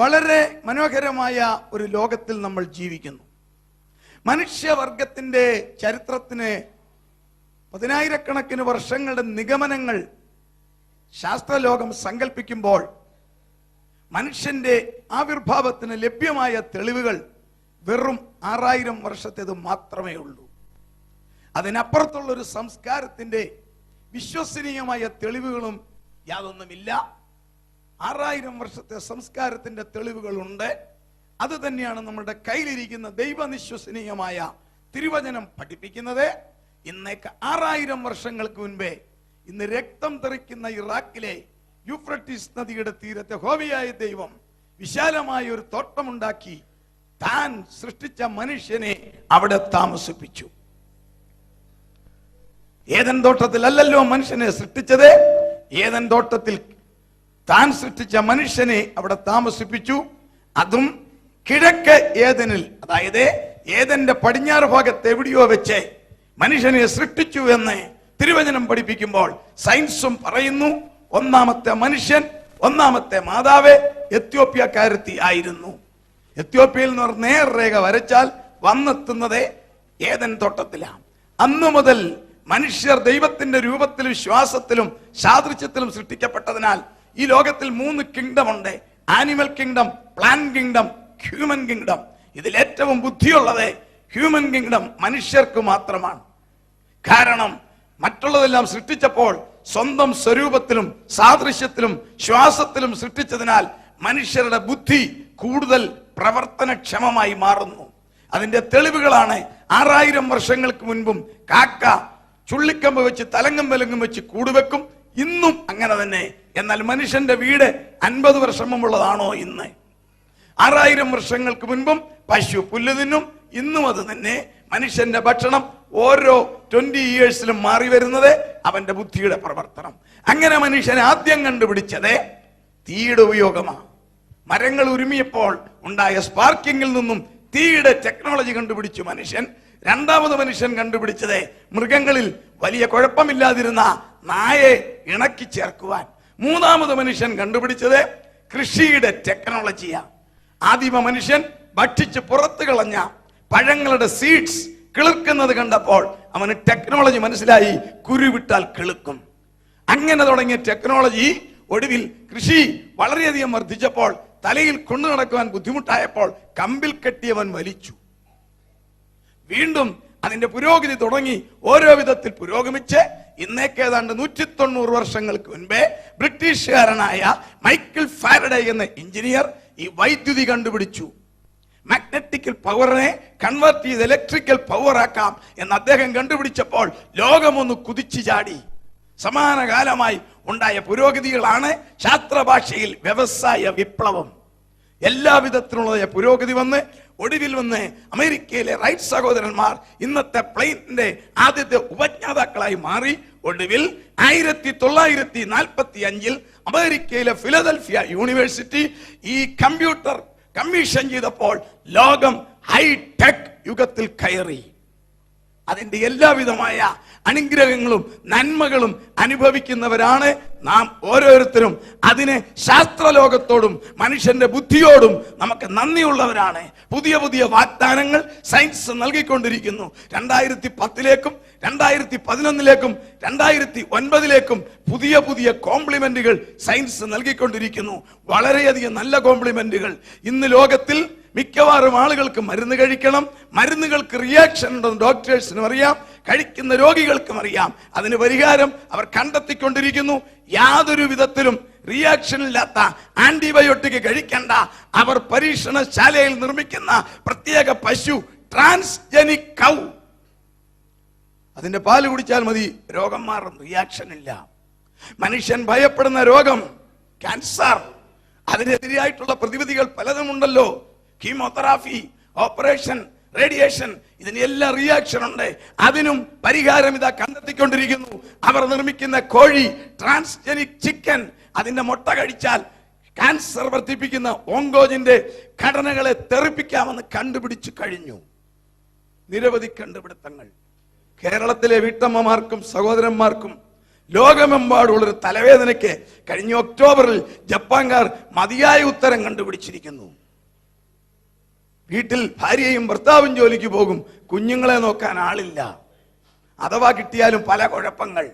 വളരെ മനോഹരമായ ഒരു ലോകത്തിൽ നമ്മൾ ജീവിക്കുന്നു. മനുഷ്യവർഗത്തിന്റെ ചരിത്രത്തിന് പതിനായിരക്കണക്കിന് വർഷങ്ങളുടെ നിഗമനങ്ങൾ ശാസ്ത്രലോകം സങ്കല്പിക്കുമ്പോൾ മനുഷ്യന്റെ ആവിർഭാവത്തിന് ലഭ്യമായ തെളിവുകൾ വെറും 6000 വർഷത്തേത് മാത്രമേ ഉള്ളൂ. അതിനപ്പുറത്തുള്ള ഒരു സംസ്കാരത്തിന്റെ വിശ്വസനീയമായ തെളിവുകളും യാതൊന്നുമില്ല. 6000 വർഷത്തെ സംസ്കാരത്തിന്റെ തെളിവുകളുണ്ട്. അത് തന്നെയാണ് നമ്മുടെ കയ്യിലിരിക്കുന്ന ദൈവനിശ്വസനീയമായ തിരുവചനം പഠിപ്പിക്കുന്നത്. ഇന്നേക്ക് 6000 വർഷങ്ങൾക്ക് മുൻപേ ഇന്ന് രക്തം തെറിക്കുന്ന ഇറാഖിലെ യൂഫ്രട്ടീസ് നദിയുടെ തീരത്തെ യഹോവയായ ദൈവം വിശാലമായ ഒരു തോട്ടമുണ്ടാക്കി താൻ സൃഷ്ടിച്ച മനുഷ്യനെ അവിടെ താമസിപ്പിച്ചു. ഏദൻ തോട്ടത്തിൽ അല്ലല്ലോ മനുഷ്യനെ സൃഷ്ടിച്ചത്. ഏദൻ തോട്ടത്തിൽ താൻ സൃഷ്ടിച്ച മനുഷ്യനെ അവിടെ താമസിപ്പിച്ചു. അതും കിഴക്ക് ഏദനിൽ, അതായത് ഏദന്റെ പടിഞ്ഞാറ് ഭാഗത്ത് എവിടെയോ വെച്ച് മനുഷ്യനെ സൃഷ്ടിച്ചു എന്ന് തിരുവചനം പഠിപ്പിക്കുമ്പോൾ സയൻസും പറയുന്നു ഒന്നാമത്തെ മനുഷ്യൻ, ഒന്നാമത്തെ മാതാവ് എത്യോപ്യക്കാരത്തി ആയിരുന്നു. എത്യോപ്യയിൽ നിന്ന് ഒരു നേർരേഖ വരച്ചാൽ വന്നെത്തുന്നത് ഏദൻ തോട്ടത്തിലാണ്. അന്നു മുതൽ മനുഷ്യർ ദൈവത്തിന്റെ രൂപത്തിലും ശ്വാസത്തിലും സാദൃശ്യത്തിലും സൃഷ്ടിക്കപ്പെട്ടതിനാൽ ഈ ലോകത്തിൽ 3 കിങ്ഡം ഉണ്ട്. Animal kingdom, plant kingdom, human kingdom. ഇതിൽ ഏറ്റവും ബുദ്ധിയുള്ളത് ഹ്യൂമൻ കിങ്ഡം മനുഷ്യർക്ക് മാത്രമാണ്. കാരണം മറ്റുള്ളതെല്ലാം സൃഷ്ടിച്ചപ്പോൾ സ്വന്തം സ്വരൂപത്തിലും സാദൃശ്യത്തിലും ശ്വാസത്തിലും സൃഷ്ടിച്ചതിനാൽ മനുഷ്യരുടെ ബുദ്ധി കൂടുതൽ പ്രവർത്തനക്ഷമമായി മാറുന്നു. അതിന്റെ തെളിവുകളാണ് 6000 വർഷങ്ങൾക്ക് മുൻപും കാക്ക ചുള്ളിക്കമ്പ് വെച്ച് തലങ്ങും വിലങ്ങും വെച്ച് കൂടുവെക്കും. ഇന്നും അങ്ങനെ തന്നെ. എന്നാൽ മനുഷ്യന്റെ വീട് 50 വർഷം മുമ്പുള്ളതാണോ ഇന്ന്? 6000 വർഷങ്ങൾക്ക് മുൻപും പശു പുല്ല് തിന്നും. ഇന്നും അത് തന്നെ. മനുഷ്യന്റെ ഭക്ഷണം ഓരോ 20 ഇയേഴ്സിലും മാറി വരുന്നത് അവന്റെ ബുദ്ധിയുടെ പ്രവർത്തനം. അങ്ങനെ മനുഷ്യൻ ആദ്യം കണ്ടുപിടിച്ചത് തീയുടെ ഉപയോഗമാണ്. മരങ്ങൾ ഉരുമിയപ്പോൾ ഉണ്ടായ സ്പാർക്കിങ്ങിൽ നിന്നും തീയുടെ ടെക്നോളജി കണ്ടുപിടിച്ചു മനുഷ്യൻ. രണ്ടാമത് മനുഷ്യൻ കണ്ടുപിടിച്ചത് മൃഗങ്ങളിൽ വലിയ കുഴപ്പമില്ലാതിരുന്ന നായെ ഇണക്കി ചേർക്കുവാൻ. മൂന്നാമത് മനുഷ്യൻ കണ്ടുപിടിച്ചത് കൃഷിയുടെ ടെക്നോളജിയാണ്. ആദിമ മനുഷ്യൻ ഭക്ഷിച്ച് പുറത്തു കളഞ്ഞ പഴങ്ങളുടെ സീഡ്സ് കിളിർക്കുന്നത് കണ്ടപ്പോൾ അവന് ടെക്നോളജി മനസ്സിലായി, കുരുവിട്ടാൽ കിളുക്കും. അങ്ങനെ തുടങ്ങിയ ടെക്നോളജി ഒടുവിൽ കൃഷി വളരെയധികം വർദ്ധിച്ചപ്പോൾ തലയിൽ കൊണ്ടു നടക്കുവാൻ ബുദ്ധിമുട്ടായപ്പോൾ കമ്പിൽ കെട്ടിയവൻ വലിച്ചു. വീണ്ടും അതിന്റെ പുരോഗതി തുടങ്ങി. ഓരോ വിധത്തിൽ പുരോഗമിച്ച് ഇന്നേക്ക് ഏതാണ്ട് 190 വർഷങ്ങൾക്ക് മുൻപേ ബ്രിട്ടീഷുകാരനായ മൈക്കിൾ ഫാരഡേ എന്ന എഞ്ചിനീയർ ഈ വൈദ്യുതി കണ്ടുപിടിച്ചു. മാഗ്നറ്റിക്കൽ പവറിനെ കൺവേർട്ട് ചെയ്ത് ഇലക്ട്രിക്കൽ പവർ ആക്കാം എന്ന് അദ്ദേഹം കണ്ടുപിടിച്ചപ്പോൾ ലോകമൊന്ന് കുതിച്ചു ചാടി. സമാനകാലമായി ഉണ്ടായ പുരോഗതികളാണ് ശാസ്ത്രഭാഷയിൽ വ്യവസായ വിപ്ലവം. എല്ലാവിധത്തിലുള്ള പുരോഗതി വന്ന് ഒടുവിൽ വന്ന് അമേരിക്കയിലെ റൈറ്റ് സഹോദരന്മാർ ഇന്നത്തെ പ്ലെയിനിന്റെ ആദ്യത്തെ ഉപജ്ഞാതാക്കളായി മാറി. ഒടുവിൽ 1945 അമേരിക്കയിലെ ഫിലദൽഫിയ യൂണിവേഴ്സിറ്റി ഈ കമ്പ്യൂട്ടർ കമ്മീഷൻ ചെയ്തപ്പോൾ ലോകം ഹൈടെക് യുഗത്തിൽ കയറി. അതിന്റെ എല്ലാവിധമായ അനുഗ്രഹങ്ങളും നന്മകളും അനുഭവിക്കുന്നവരാണ് നാം ഓരോരുത്തരും. അതിന് ശാസ്ത്രലോകത്തോടും മനുഷ്യന്റെ ബുദ്ധിയോടും നമുക്ക് നന്ദിയുള്ളവരാണ്. പുതിയ പുതിയ വാഗ്ദാനങ്ങൾ സയൻസ് നൽകിക്കൊണ്ടിരിക്കുന്നു. 2010ലേക്കും 2011ലേക്കും 2009ലേക്കും പുതിയ പുതിയ കോംപ്ലിമെന്റുകൾ സയൻസ് നൽകിക്കൊണ്ടിരിക്കുന്നു. വളരെയധികം നല്ല കോംപ്ലിമെന്റുകൾ. ഇന്ന് ലോകത്തിൽ മിക്കവാറും ആളുകൾക്ക് മരുന്ന് കഴിക്കണം, മരുന്നുകൾക്ക് റിയാക്ഷൻ ഉണ്ടെന്ന് ഡോക്ടേഴ്സിനും അറിയാം, കഴിക്കുന്ന രോഗികൾക്കും അറിയാം. അതിന് പരിഹാരം അവർ കണ്ടെത്തിക്കൊണ്ടിരിക്കുന്നു. യാതൊരു വിധത്തിലും റിയാക്ഷൻ ഇല്ലാത്ത ആന്റിബയോട്ടിക് കഴിക്കണ്ട. അവർ പരീക്ഷണശാലയിൽ നിർമ്മിക്കുന്ന പ്രത്യേക പശു, ട്രാൻസ്ജനിക് കൗ, അതിന്റെ പാല് കുടിച്ചാൽ മതി, രോഗം മാറും, റിയാക്ഷൻ ഇല്ല. മനുഷ്യൻ ഭയപ്പെടുന്ന രോഗം ക്യാൻസർ, അതിനെതിരായിട്ടുള്ള പ്രതിവിധികൾ പലതുമുണ്ടല്ലോ. കീമോതെറാപ്പി, ഓപ്പറേഷൻ, റേഡിയേഷൻ, ഇതിനെല്ലാം റിയാക്ഷൻ ഉണ്ട്. അതിനും പരിഹാരം ഇതാ കണ്ടെത്തിക്കൊണ്ടിരിക്കുന്നു. അവർ നിർമ്മിക്കുന്ന കോഴി, ട്രാൻസ്ജനിക് ചിക്കൻ, അതിന്റെ മുട്ട കഴിച്ചാൽ ക്യാൻസർ വർദ്ധിപ്പിക്കുന്ന ഓങ്കോജിന്റെ ഘടനകളെ തെറിപ്പിക്കാമെന്ന് കണ്ടുപിടിച്ചു കഴിഞ്ഞു. നിരവധി കണ്ടുപിടുത്തങ്ങൾ കേരളത്തിലെ വീട്ടമ്മമാർക്കും സഹോദരന്മാർക്കും ലോകമെമ്പാടുള്ളൊരു തലവേദനയ്ക്ക് കഴിഞ്ഞ ഒക്ടോബറിൽ ജപ്പാൻകാർ മതിയായ ഉത്തരം കണ്ടുപിടിച്ചിരിക്കുന്നു. വീട്ടിൽ ഭാര്യയും ഭർത്താവും ജോലിക്ക് പോകും, കുഞ്ഞുങ്ങളെ നോക്കാൻ ആളില്ല. അഥവാ കിട്ടിയാലും പല കുഴപ്പങ്ങൾ.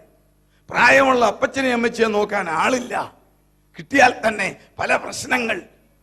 പ്രായമുള്ള അപ്പച്ചനെ അമ്മച്ചിയെ നോക്കാൻ ആളില്ല. കിട്ടിയാൽ തന്നെ പല പ്രശ്നങ്ങൾ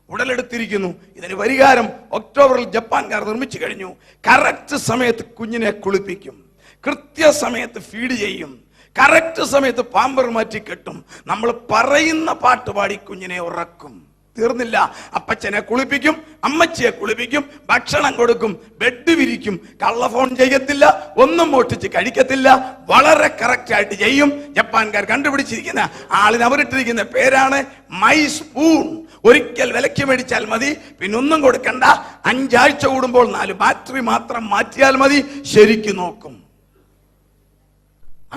ഉടലെടുത്തിരിക്കുന്നു. ഇതിന് പരിഹാരം ഒക്ടോബറിൽ ജപ്പാൻകാർ നിർമ്മിച്ചു കഴിഞ്ഞു. കറക്റ്റ് സമയത്ത് കുഞ്ഞിനെ കുളിപ്പിക്കും, കൃത്യസമയത്ത് ഫീഡ് ചെയ്യും, കറക്റ്റ് സമയത്ത് പാമ്പർ മാറ്റി കെട്ടും, നമ്മൾ പറയുന്ന പാട്ട് പാടി കുഞ്ഞിനെ ഉറക്കും. തീർന്നില്ല, അപ്പച്ചനെ കുളിപ്പിക്കും, അമ്മച്ചിയെ കുളിപ്പിക്കും, ഭക്ഷണം കൊടുക്കും, ബെഡ് വിരിക്കും, കള്ളഫോൺ ചെയ്യത്തില്ല, ഒന്നും മോഷ്ടിച്ച് കഴിക്കത്തില്ല, വളരെ കറക്റ്റ് ആയിട്ട് ചെയ്യും. ജപ്പാൻകാർ കണ്ടുപിടിച്ചിരിക്കുന്ന ആളിന് അവരിട്ടിരിക്കുന്ന പേരാണ് മൈ സ്പൂൺ. ഒരിക്കൽ വിലക്ക് മേടിച്ചാൽ മതി, പിന്നെ ഒന്നും കൊടുക്കണ്ട. 5 ആഴ്ച കൂടുമ്പോൾ 4 ബാറ്ററി മാത്രം മാറ്റിയാൽ മതി, ശരിക്കും നോക്കും.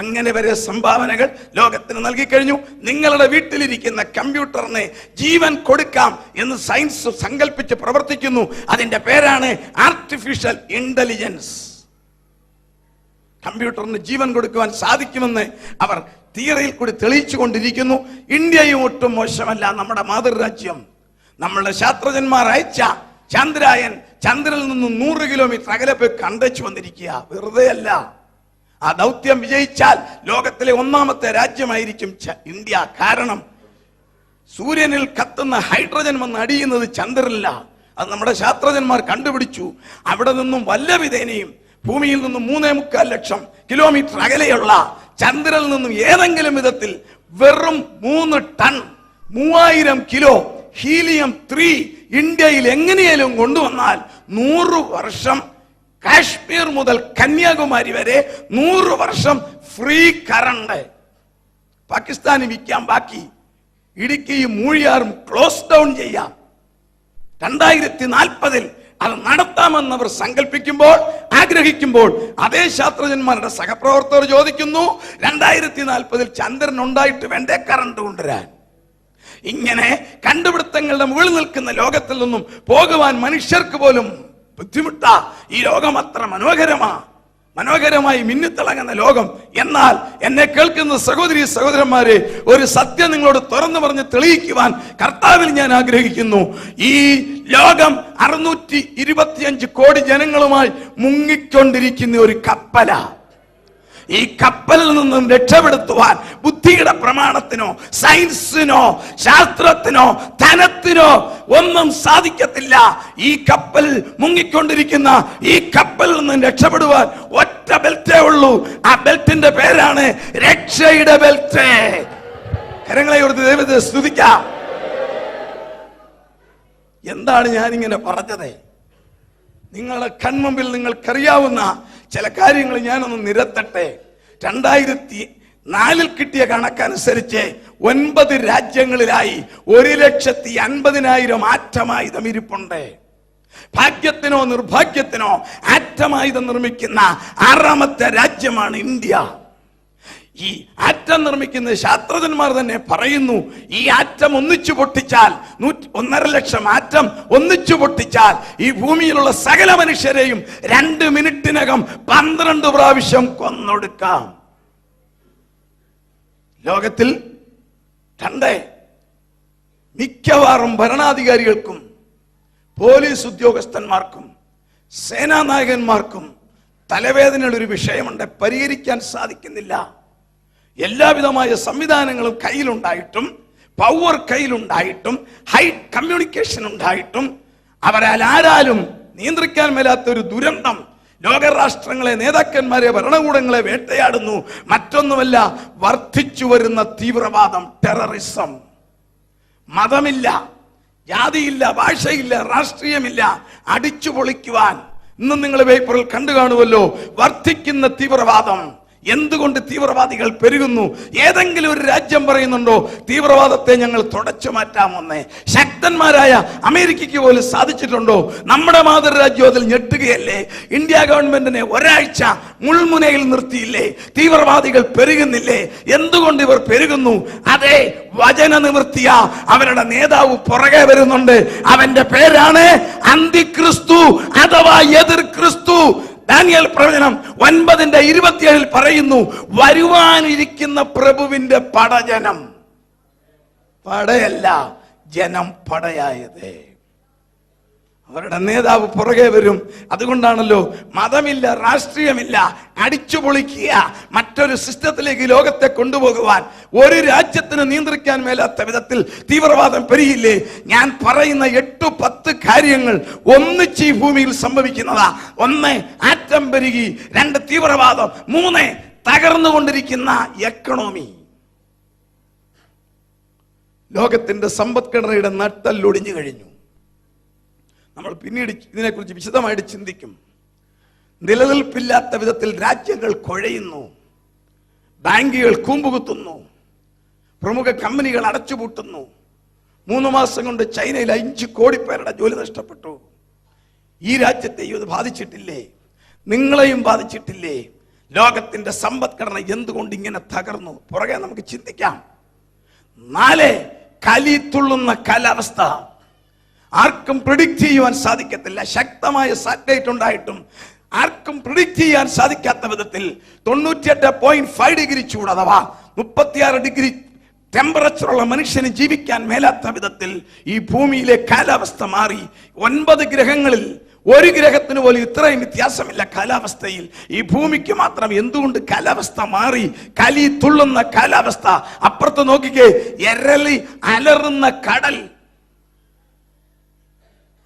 അങ്ങനെ വരെ സംഭാവനകൾ ലോകത്തിന് നൽകിക്കഴിഞ്ഞു. നിങ്ങളുടെ വീട്ടിലിരിക്കുന്ന കമ്പ്യൂട്ടറിനെ ജീവൻ കൊടുക്കാം എന്ന് സയൻസ് സങ്കല്പിച്ച് പ്രവർത്തിക്കുന്നു. അതിന്റെ പേരാണ് ആർട്ടിഫിഷ്യൽ ഇന്റലിജൻസ്. കമ്പ്യൂട്ടറിന് ജീവൻ കൊടുക്കുവാൻ സാധിക്കുമെന്ന് അവർ തിയറിയിൽ കൂടി തെളിയിച്ചു കൊണ്ടിരിക്കുന്നു. ഇന്ത്യയും ഒട്ടും മോശമല്ല, നമ്മുടെ മാതൃരാജ്യം. നമ്മളുടെ ശാസ്ത്രജ്ഞന്മാർ അയച്ച ചന്ദ്രായൻ ചന്ദ്രനിൽ നിന്നും 100 കിലോമീറ്റർ അകലെ പോയി കണ്ടെച്ചു വന്നിരിക്കുക. വെറുതെ അല്ല. ആ ദൗത്യം വിജയിച്ചാൽ ലോകത്തിലെ 1ാമത്തെ രാജ്യമായിരിക്കും ഇന്ത്യ. കാരണം സൂര്യനിൽ കത്തുന്ന ഹൈഡ്രജൻ വന്ന് അടിയുന്നത് ചന്ദ്രനില്ല. അത് നമ്മുടെ ശാസ്ത്രജ്ഞന്മാർ കണ്ടുപിടിച്ചു. അവിടെ നിന്നും വല്ല വിധേനയും ഭൂമിയിൽ നിന്നും 3.25 ലക്ഷം കിലോമീറ്റർ അകലെയുള്ള ചന്ദ്രനിൽ നിന്നും ഏതെങ്കിലും വിധത്തിൽ വെറും 3 ടൺ 3000 കിലോ ഹീലിയം 3 ഇന്ത്യയിൽ എങ്ങനെയും കൊണ്ടുവന്നാൽ 100 വർഷം കാശ്മീർ മുതൽ കന്യാകുമാരി വരെ 100 വർഷം ഫ്രീ കറണ്ട്. പാകിസ്ഥാന് വിൽക്കാം, ബാക്കി ഇടുക്കിയും മൂഴിയാറും ക്ലോസ് ഡൗൺ ചെയ്യാം. 2040 അത് നടത്താമെന്നവർ സങ്കല്പിക്കുമ്പോൾ, ആഗ്രഹിക്കുമ്പോൾ, അതേ ശാസ്ത്രജ്ഞന്മാരുടെ സഹപ്രവർത്തകർ ചോദിക്കുന്നു, 2040 ചന്ദ്രൻ ഉണ്ടായിട്ട് വേണ്ടേ കറണ്ട് കൊണ്ടുവരാൻ? ഇങ്ങനെ കണ്ടുപിടുത്തങ്ങളുടെ മുകളിൽ നിൽക്കുന്ന ലോകത്തിൽ നിന്നും പോകുവാൻ മനുഷ്യർക്ക് പോലും ബുദ്ധിമുട്ടാ. ഈ ലോകം അത്ര മനോഹരമായി മിന്നിത്തിളങ്ങുന്ന ലോകം. എന്നാൽ എന്നെ കേൾക്കുന്ന സഹോദരി സഹോദരന്മാരെ, ഒരു സത്യം നിങ്ങളോട് തുറന്നു പറഞ്ഞ് തെളിയിക്കുവാൻ കർത്താവിൽ ഞാൻ ആഗ്രഹിക്കുന്നു. ഈ ലോകം 625 കോടി ജനങ്ങളുമായി മുങ്ങിക്കൊണ്ടിരിക്കുന്ന ഒരു കപ്പല. ഈ കപ്പലിൽ നിന്നും രക്ഷപ്പെടുത്തുവാൻ ബുദ്ധിയുടെ പ്രമാണത്തിനോ സയൻസിനോ ശാസ്ത്രത്തിനോ ധനത്തിനോ ഒന്നും സാധിക്കത്തില്ല. ഈ കപ്പൽ മുങ്ങിക്കൊണ്ടിരിക്കുന്ന ഈ കപ്പലിൽ നിന്നും രക്ഷപ്പെടുവാൻ ഒറ്റ ബെൽറ്റേ ഉള്ളൂ. ആ ബെൽറ്റിന്റെ പേരാണ് രക്ഷയുടെ ബെൽറ്റ്. കരങ്ങളെ ഒരു ദൈവത്തെ സ്തുതിക്കാം. എന്താണ് ഞാനിങ്ങനെ പറഞ്ഞത്? നിങ്ങളുടെ കൺമുമ്പിൽ നിങ്ങൾക്കറിയാവുന്ന ചില കാര്യങ്ങൾ ഞാനൊന്ന് നിരത്തട്ടെ. 2004 കിട്ടിയ കണക്കനുസരിച്ച് 9 രാജ്യങ്ങളിലായി 1,50,000 ആറ്റമായുധം ഇരിപ്പുണ്ട്. ഭാഗ്യത്തിനോ നിർഭാഗ്യത്തിനോ ആറ്റമായുധം നിർമ്മിക്കുന്ന 6ാമത്തെ രാജ്യമാണ് ഇന്ത്യ. ഈ ആറ്റം നിർമ്മിക്കുന്ന ശാസ്ത്രജ്ഞന്മാർ തന്നെ പറയുന്നു, ഈ ആറ്റം ഒന്നിച്ചു പൊട്ടിച്ചാൽ 1.5 ലക്ഷം ആറ്റം ഒന്നിച്ചു പൊട്ടിച്ചാൽ ഈ ഭൂമിയിലുള്ള സകല മനുഷ്യരെയും 2 മിനിറ്റിനകം 12 പ്രാവശ്യം കൊന്നൊടുക്കാം. ലോകത്തിൽ മിക്കവാറും ഭരണാധികാരികൾക്കും പോലീസ് ഉദ്യോഗസ്ഥന്മാർക്കും സേനാനായകന്മാർക്കും തലവേദനയുടെ ഒരു വിഷയമുണ്ട്, പരിഹരിക്കാൻ സാധിക്കുന്നില്ല. എല്ലാവിധമായ സംവിധാനങ്ങളും കയ്യിലുണ്ടായിട്ടും, പവർ കയ്യിലുണ്ടായിട്ടും, ഹൈ കമ്മ്യൂണിക്കേഷൻ ഉണ്ടായിട്ടും ആരാലും നിയന്ത്രിക്കാൻ മേലാത്ത ഒരു ദുരന്തം ലോകരാഷ്ട്രങ്ങളെ, നേതാക്കന്മാരെ, ഭരണകൂടങ്ങളെ വേട്ടയാടുന്നു. മറ്റൊന്നുമല്ല, വർദ്ധിച്ചു വരുന്ന തീവ്രവാദം, ടെററിസം. മതമില്ല, ജാതിയില്ല, ഭാഷയില്ല, രാഷ്ട്രീയമില്ല, അടിച്ചു പൊളിക്കുവാൻ ഇന്നും നിങ്ങൾ പേപ്പറിൽ കണ്ടു കാണുമല്ലോ വർദ്ധിക്കുന്ന തീവ്രവാദം. എന്തുകൊണ്ട് തീവ്രവാദികൾ പെരുകുന്നു? ഏതെങ്കിലും ഒരു രാജ്യം പറയുന്നുണ്ടോ തീവ്രവാദത്തെ ഞങ്ങൾ തുടച്ചു മാറ്റാമെന്ന്? ശക്തന്മാരായ അമേരിക്കയ്ക്ക് പോലും സാധിച്ചിട്ടുണ്ടോ? നമ്മുടെ മാതൃരാജ്യം അതിൽ ഞെട്ടുകയല്ലേ? ഇന്ത്യ ഗവൺമെന്റിനെ ഒരാഴ്ച മുൾമുനയിൽ നിർത്തിയില്ലേ? തീവ്രവാദികൾ പെരുകുന്നില്ലേ? എന്തുകൊണ്ട് ഇവർ പെരുകുന്നു? അതെ, വചന നിവൃത്തിയ അവരുടെ നേതാവ് പുറകെ വരുന്നുണ്ട്. അവന്റെ പേരാണ് അന്തിക്രിസ്തു അഥവാ എതിർ ക്രിസ്തു. ദാനിയേൽ പ്രവചനം 9:27 പറയുന്നു, വരുവാനിരിക്കുന്ന പ്രഭുവിന്റെ പടജനം, പടയല്ല ജനം പടയായതേ. അവരുടെ നേതാവ് പുറകെ വരും. അതുകൊണ്ടാണല്ലോ മതമില്ല, രാഷ്ട്രീയമില്ല, അടിച്ചു പൊളിക്കുക, മറ്റൊരു സിസ്റ്റത്തിലേക്ക് ലോകത്തെ കൊണ്ടുപോകുവാൻ ഒരു രാജ്യത്തിന് നിയന്ത്രിക്കാൻ മേലാത്ത വിധത്തിൽ തീവ്രവാദം പെരുകില്ലേ. ഞാൻ പറയുന്ന 8-10 കാര്യങ്ങൾ ഒന്നിച്ച് ഈ ഭൂമിയിൽ സംഭവിക്കുന്നതാ. 1, ആറ്റം പെരുകി. 2, തീവ്രവാദം. 3, തകർന്നുകൊണ്ടിരിക്കുന്ന എക്കണോമി. ലോകത്തിന്റെ സമ്പദ്ഘടനയുടെ നട്ടെല്ലൊടിഞ്ഞു കഴിഞ്ഞു. നമ്മൾ പിന്നീട് ഇതിനെക്കുറിച്ച് വിശദമായിട്ട് ചിന്തിക്കും. നിലനിൽപ്പില്ലാത്ത വിധത്തിൽ രാജ്യങ്ങൾ കുഴയുന്നു, ബാങ്കുകൾ കൂമ്പുകുത്തുന്നു, പ്രമുഖ കമ്പനികൾ അടച്ചുപൂട്ടുന്നു. 3 മാസം കൊണ്ട് ചൈനയിൽ 5 കോടി പേരുടെ ജോലി നഷ്ടപ്പെട്ടു. ഈ രാജ്യത്തെ ഇത് ബാധിച്ചിട്ടില്ലേ? നിങ്ങളെയും ബാധിച്ചിട്ടില്ലേ? ലോകത്തിന്റെ സമ്പദ്ഘടന എന്തുകൊണ്ട് ഇങ്ങനെ തകർന്നു? പുറകെ നമുക്ക് ചിന്തിക്കാം. 4, കലി തുള്ളുന്ന കാലാവസ്ഥ. ആർക്കും പ്രിഡിക്റ്റ് ചെയ്യുവാൻ സാധിക്കത്തില്ല. ശക്തമായ സാറ്റലൈറ്റ് ഉണ്ടായിട്ടും ആർക്കും പ്രിഡിക്റ്റ് ചെയ്യാൻ സാധിക്കാത്ത വിധത്തിൽ 98.5 ഡിഗ്രി ചൂട് അഥവാ 36 ഡിഗ്രി ടെമ്പറേച്ചറുള്ള മനുഷ്യന് ജീവിക്കാൻ മേലാത്ത വിധത്തിൽ ഈ ഭൂമിയിലെ കാലാവസ്ഥ മാറി. 9 ഗ്രഹങ്ങളിൽ ഒരു ഗ്രഹത്തിന് പോലും ഇത്രയും വ്യത്യാസമില്ല കാലാവസ്ഥയിൽ. ഈ ഭൂമിക്ക് മാത്രം എന്തുകൊണ്ട് കാലാവസ്ഥ മാറി? കലി തുള്ളുന്ന കാലാവസ്ഥ. അപ്പുറത്ത് നോക്കിക്കേ, എരളി അലറുന്ന കടൽ,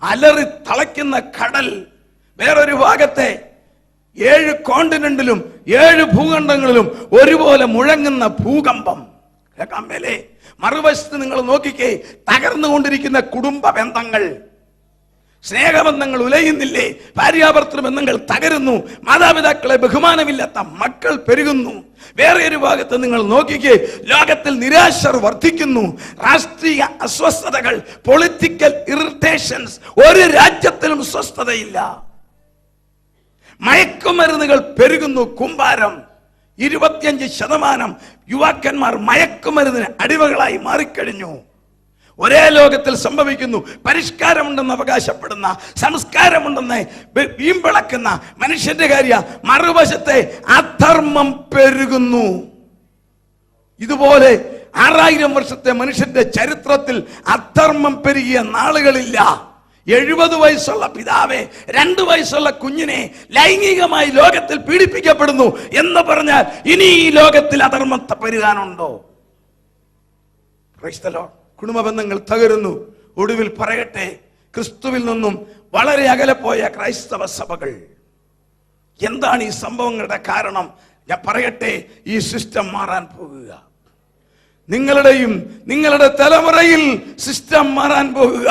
അലറി തളയ്ക്കുന്ന കടൽ. വേറൊരു ഭാഗത്തെ 7 കോണ്ടിനെന്റിലും 7 ഭൂഖണ്ഡങ്ങളിലും ഒരുപോലെ മുഴങ്ങുന്ന ഭൂകമ്പം. കേൾക്കാൻ മേലേ? മറുവശത്ത് നിങ്ങൾ നോക്കിക്കേ, തകർന്നുകൊണ്ടിരിക്കുന്ന കുടുംബ ബന്ധങ്ങൾ, സ്നേഹബന്ധങ്ങൾ ഉലയുന്നില്ലേ? ഭാര്യാഭർത്തൃ ബന്ധങ്ങൾ തകരുന്നു. മാതാപിതാക്കളെ ബഹുമാനമില്ലാത്ത മക്കൾ പെരുകുന്നു. വേറെ ഒരു ഭാഗത്ത് നിങ്ങൾ നോക്കിക്കേ, ലോകത്തിൽ നിരാശർ വർദ്ധിക്കുന്നു. രാഷ്ട്രീയ അസ്വസ്ഥതകൾ, പൊളിറ്റിക്കൽ ഇറിറ്റേഷൻസ്. ഒരു രാജ്യത്തിലും സ്വസ്ഥതയില്ല. മയക്കുമരുന്നുകൾ പെരുകുന്നു. കുമ്പാരം. 25% യുവാക്കന്മാർ മയക്കുമരുന്നിന് അടിമകളായി മാറിക്കഴിഞ്ഞു. ഒരേ ലോകത്തിൽ സംഭവിക്കുന്നു. പരിഷ്കാരമുണ്ടെന്ന് അവകാശപ്പെടുന്ന, സംസ്കാരമുണ്ടെന്ന് വീമ്പിളക്കുന്ന മനുഷ്യന്റെ കാര്യ, മറുവശത്തെ അധർമ്മം പെരുകുന്നു. ഇതുപോലെ 6000 വർഷത്തെ മനുഷ്യന്റെ ചരിത്രത്തിൽ അധർമ്മം പെരുകിയ നാളുകളില്ല. 70 വയസ്സുള്ള പിതാവെ 2 വയസ്സുള്ള കുഞ്ഞിനെ ലൈംഗികമായി ലോകത്തിൽ പീഡിപ്പിക്കപ്പെടുന്നു എന്ന് പറഞ്ഞാൽ ഇനി ഈ ലോകത്തിൽ അധർമ്മത്തെ പെരുകാനുണ്ടോ? Praise the Lord. കുടുംബ ബന്ധങ്ങൾ തകരുന്നു. ഒടുവിൽ പറയട്ടെ, ക്രിസ്തുവിൽ നിന്നും വളരെ അകലെ പോയ ക്രൈസ്തവ സഭകൾ. എന്താണ് ഈ സംഭവങ്ങളുടെ കാരണം? ഞാൻ പറയട്ടെ, ഈ സിസ്റ്റം മാറാൻ പോകുക. നിങ്ങളുടെയും നിങ്ങളുടെ തലമുറയിൽ സിസ്റ്റം മാറാൻ പോകുക.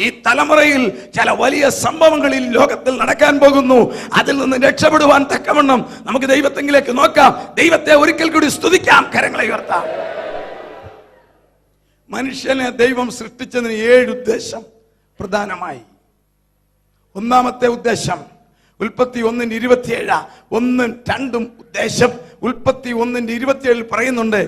ഈ തലമുറയിൽ ചില വലിയ സംഭവങ്ങളിൽ ലോകത്തിൽ നടക്കാൻ പോകുന്നു. അതിൽ നിന്ന് രക്ഷപ്പെടുവാൻ തക്കവണ്ണം നമുക്ക് ദൈവത്തെങ്കിലേക്ക് നോക്കാം. ദൈവത്തെ ഒരിക്കൽ കൂടി സ്തുതിക്കാം, കരങ്ങളെ ഉയർത്താം. മനുഷ്യനെ ദൈവം സൃഷ്ടിച്ചതിന് 7 ഉദ്ദേശം പ്രധാനമായി. ഒന്നാമത്തെ ഉദ്ദേശം ഉൽപ്പത്തി 1:27, 1-2 ഉദ്ദേശം ഉൽപ്പത്തി 1:27 പറയുന്നുണ്ട്,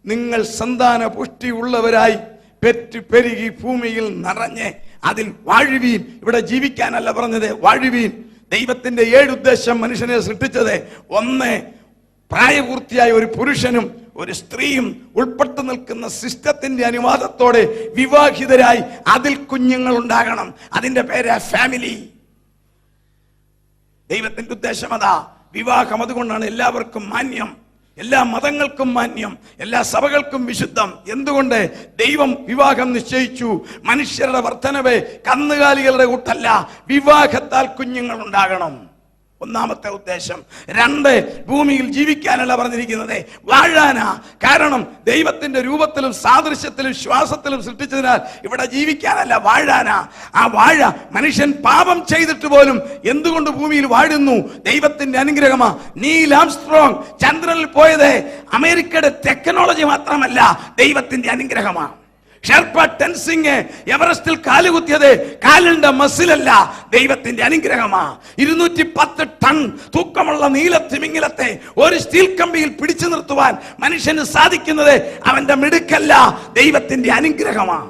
നിങ്ങൾ സന്താന പുഷ്ടി ഉള്ളവരായി പെറ്റ് പെരുകി ഭൂമിയിൽ നിറഞ്ഞ് അതിൽ വാഴുവീൻ. ഇവിടെ ജീവിക്കാനല്ല പറഞ്ഞത്, വാഴുവീൻ. ദൈവത്തിന്റെ 7 ഉദ്ദേശം മനുഷ്യനെ സൃഷ്ടിച്ചത്. 1, പ്രായപൂർത്തിയായ ഒരു പുരുഷനും ഒരു സ്ത്രീയും ഉൾപ്പെട്ടു നിൽക്കുന്ന സിസ്റ്റത്തിന്റെ അനുവാദത്തോടെ വിവാഹിതരായി അതിൽ കുഞ്ഞുങ്ങൾ ഉണ്ടാകണം. അതിന്റെ പേര് ഫാമിലി. ദൈവത്തിന്റെ ഉദ്ദേശം അതാ. വിവാഹം അതുകൊണ്ടാണ് എല്ലാവർക്കും മാന്യം, എല്ലാ മതങ്ങൾക്കും മാന്യം, എല്ലാ സഭകൾക്കും വിശുദ്ധം. എന്തുകൊണ്ട്? ദൈവം വിവാഹം നിശ്ചയിച്ചു. മനുഷ്യരുടെ വർധനവ് കന്നുകാലികളുടെ കൂട്ടല്ല, വിവാഹത്താൽ കുഞ്ഞുങ്ങൾ ഉണ്ടാകണം. ഒന്നാമത്തെ ഉദ്ദേശം. 2, ഭൂമിയിൽ ജീവിക്കാനല്ല പറഞ്ഞിരിക്കുന്നത്, വാഴാനാ. കാരണം ദൈവത്തിന്റെ രൂപത്തിലും സാദൃശ്യത്തിലും ശ്വാസത്തിലും സൃഷ്ടിച്ചതിനാൽ ഇവിടെ ജീവിക്കാനല്ല, വാഴാനാ. ആ വാഴ മനുഷ്യൻ പാപം ചെയ്തിട്ട് പോലും എന്തുകൊണ്ട് ഭൂമിയിൽ വാഴുന്നു? ദൈവത്തിന്റെ അനുഗ്രഹമാ. നീൽ ആംസ്ട്രോങ് ചന്ദ്രനിൽ പോയത് അമേരിക്കയുടെ ടെക്നോളജി മാത്രമല്ല, ദൈവത്തിന്റെ അനുഗ്രഹമാ. ഷെർപ്പ ടെൻസിംഗ് എവറസ്റ്റിൽ കാലുകുത്തിയത് കാലിന്റെ മസിലല്ല, ദൈവത്തിന്റെ അനുഗ്രഹമാ. 210 ടൺ തൂക്കമുള്ള നീലത്തിമിംഗലത്തെ ഒരു സ്റ്റീൽ കമ്പിയിൽ പിടിച്ചു നിർത്തുവാൻ മനുഷ്യന് സാധിക്കുന്നത് അവന്റെ മിടുക്കല്ല, ദൈവത്തിന്റെ അനുഗ്രഹമാ.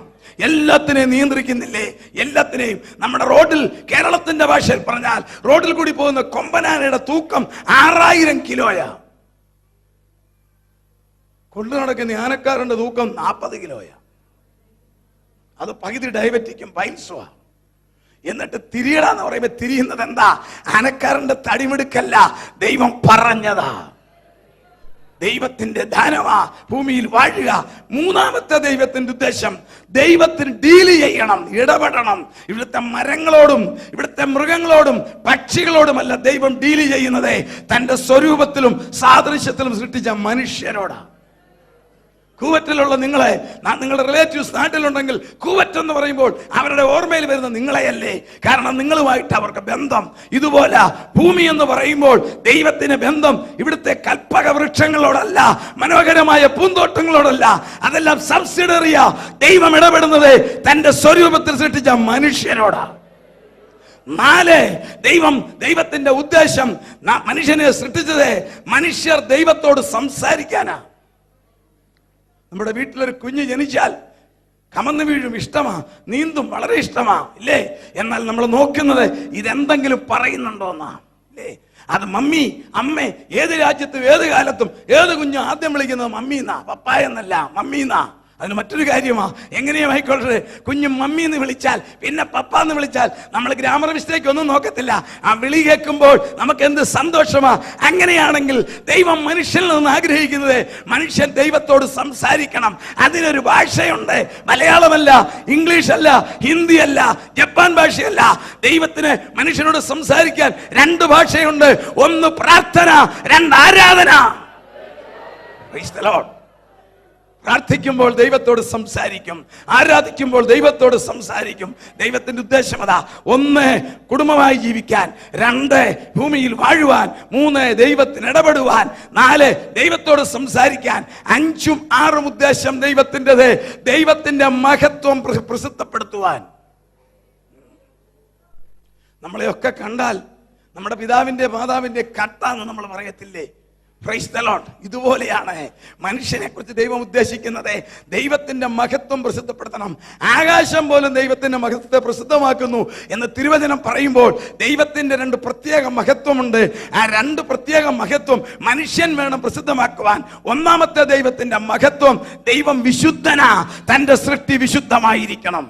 എല്ലാത്തിനെയും നിയന്ത്രിക്കുന്നില്ലേ? എല്ലാത്തിനെയും. നമ്മുടെ റോഡിൽ, കേരളത്തിന്റെ ഭാഷയിൽ പറഞ്ഞാൽ, റോഡിൽ കൂടി പോകുന്ന കൊമ്പനാനയുടെ തൂക്കം 6000 കിലോയാ. കൊണ്ടു നടക്കുന്ന ആനക്കാരന്റെ തൂക്കം 40 കിലോയാ. അത് പകുതി ഡയബറ്റിക്കും പൈൽസുവാ. എന്നിട്ട് തിരിയടാന്ന് പറയുമ്പോ തിരിയുന്നത് എന്താ? ആനക്കാരന്റെ തടിമെടുക്കല്ല, ദൈവം പറഞ്ഞതാ. ദൈവത്തിന്റെ ദാനമാ ഭൂമിയിൽ വാഴുക. മൂന്നാമത്തെ ദൈവത്തിന്റെ ഉദ്ദേശം, ദൈവത്തിന് ഡീൽ ചെയ്യണം, ഇടപെടണം. ഇവിടുത്തെ മരങ്ങളോടും ഇവിടുത്തെ മൃഗങ്ങളോടും പക്ഷികളോടുമല്ല ദൈവം ഡീൽ ചെയ്യുന്നത്, തന്റെ സ്വരൂപത്തിലും സാദൃശ്യത്തിലും സൃഷ്ടിച്ച മനുഷ്യരോടാ. കൂവറ്റിലുള്ള നിങ്ങളുടെ റിലേറ്റീവ്സ് നാട്ടിലുണ്ടെങ്കിൽ കൂവറ്റ് എന്ന് പറയുമ്പോൾ അവരുടെ ഓർമ്മയിൽ വരുന്ന നിങ്ങളെയല്ലേ? കാരണം നിങ്ങളുമായിട്ട് അവർക്ക് ബന്ധം. ഇതുപോലെ ഭൂമി എന്ന് പറയുമ്പോൾ ദൈവത്തിന് ബന്ധം ഇവിടുത്തെ കൽപ്പക വൃക്ഷങ്ങളോടല്ല, മനോഹരമായ പൂന്തോട്ടങ്ങളോടല്ല. അതെല്ലാം സബ്സിഡറിയാ. ദൈവം ഇടപെടുന്നത് തന്റെ സ്വരൂപത്തിൽ സൃഷ്ടിച്ച മനുഷ്യരോടാ. 4, ദൈവത്തിന്റെ ഉദ്ദേശം, മനുഷ്യനെ സൃഷ്ടിച്ചത് മനുഷ്യർ ദൈവത്തോട് സംസാരിക്കാനാ. നമ്മുടെ വീട്ടിലൊരു കുഞ്ഞ് ജനിച്ചാൽ കമന്ന് വീഴും, ഇഷ്ടമാ, നീന്തും, വളരെ ഇഷ്ടമാ, ഇല്ലേ? എന്നാൽ നമ്മൾ നോക്കുന്നത് ഇതെന്തെങ്കിലും പറയുന്നുണ്ടോന്നാ, ഇല്ലേ? അത് മമ്മി, അമ്മ. ഏത് രാജ്യത്തും ഏത് കാലത്തും ഏത് കുഞ്ഞും ആദ്യം വിളിക്കുന്നത് മമ്മീന്നാ, പപ്പായെന്നല്ല, മമ്മീന്നാ. അതിന് മറ്റൊരു കാര്യമാ, എങ്ങനെയായിക്കോട്ടെ, കുഞ്ഞ് മമ്മി എന്ന് വിളിച്ചാൽ, പിന്നെ പപ്പ എന്ന് വിളിച്ചാൽ നമ്മൾ ഗ്രാമർ മിസ്റ്റേക്ക് ഒന്നും നോക്കത്തില്ല. ആ വിളി കേൾക്കുമ്പോൾ നമുക്ക് എന്ത് സന്തോഷമാ. അങ്ങനെയാണെങ്കിൽ ദൈവം മനുഷ്യനിൽ നിന്ന് ആഗ്രഹിക്കുന്നത് മനുഷ്യൻ ദൈവത്തോട് സംസാരിക്കണം. അതിനൊരു ഭാഷയുണ്ട്. മലയാളമല്ല, ഇംഗ്ലീഷ് അല്ല, ഹിന്ദി അല്ല, ജപ്പാൻ ഭാഷയല്ല. ദൈവത്തിന് മനുഷ്യനോട് സംസാരിക്കാൻ 2 ഭാഷയുണ്ട്. ഒന്ന് പ്രാർത്ഥന, 2 ആരാധന. Price the Lord. പ്രാർത്ഥിക്കുമ്പോൾ ദൈവത്തോട് സംസാരിക്കും, ആരാധിക്കുമ്പോൾ ദൈവത്തോട് സംസാരിക്കും. ദൈവത്തിന്റെ ഉദ്ദേശം അതാ. 1, കുടുംബമായി ജീവിക്കാൻ. 2, ഭൂമിയിൽ വാഴുവാൻ. 3, ദൈവത്തിന് ഇടപെടുവാൻ. 4, ദൈവത്തോട് സംസാരിക്കാൻ. 5ഉം 6ഉം ഉദ്ദേശം ദൈവത്തിൻ്റെത്, ദൈവത്തിന്റെ മഹത്വം പ്രസിദ്ധപ്പെടുത്തുവാൻ. നമ്മളെയൊക്കെ കണ്ടാൽ നമ്മുടെ പിതാവിന്റെ മാതാവിന്റെ കട്ടാന്ന് നമ്മൾ പറയത്തില്ലേ? Price the Lord. ഇതുപോലെയാണ് മനുഷ്യനെ കുറിച്ച് ദൈവം ഉദ്ദേശിക്കുന്നത്. ദൈവത്തിന്റെ മഹത്വം പ്രസിദ്ധപ്പെടുത്തണം. ആകാശം പോലും ദൈവത്തിന്റെ മഹത്വത്തെ പ്രസിദ്ധമാക്കുന്നു എന്ന് തിരുവചനം പറയുമ്പോൾ ദൈവത്തിന്റെ 2 പ്രത്യേക മഹത്വമുണ്ട്. ആ 2 പ്രത്യേക മഹത്വം മനുഷ്യൻ വേണം പ്രസിദ്ധമാക്കുവാൻ. ഒന്നാമത്തെ ദൈവത്തിന്റെ മഹത്വം, ദൈവം വിശുദ്ധനാ, തന്റെ സൃഷ്ടി വിശുദ്ധമായിരിക്കണം.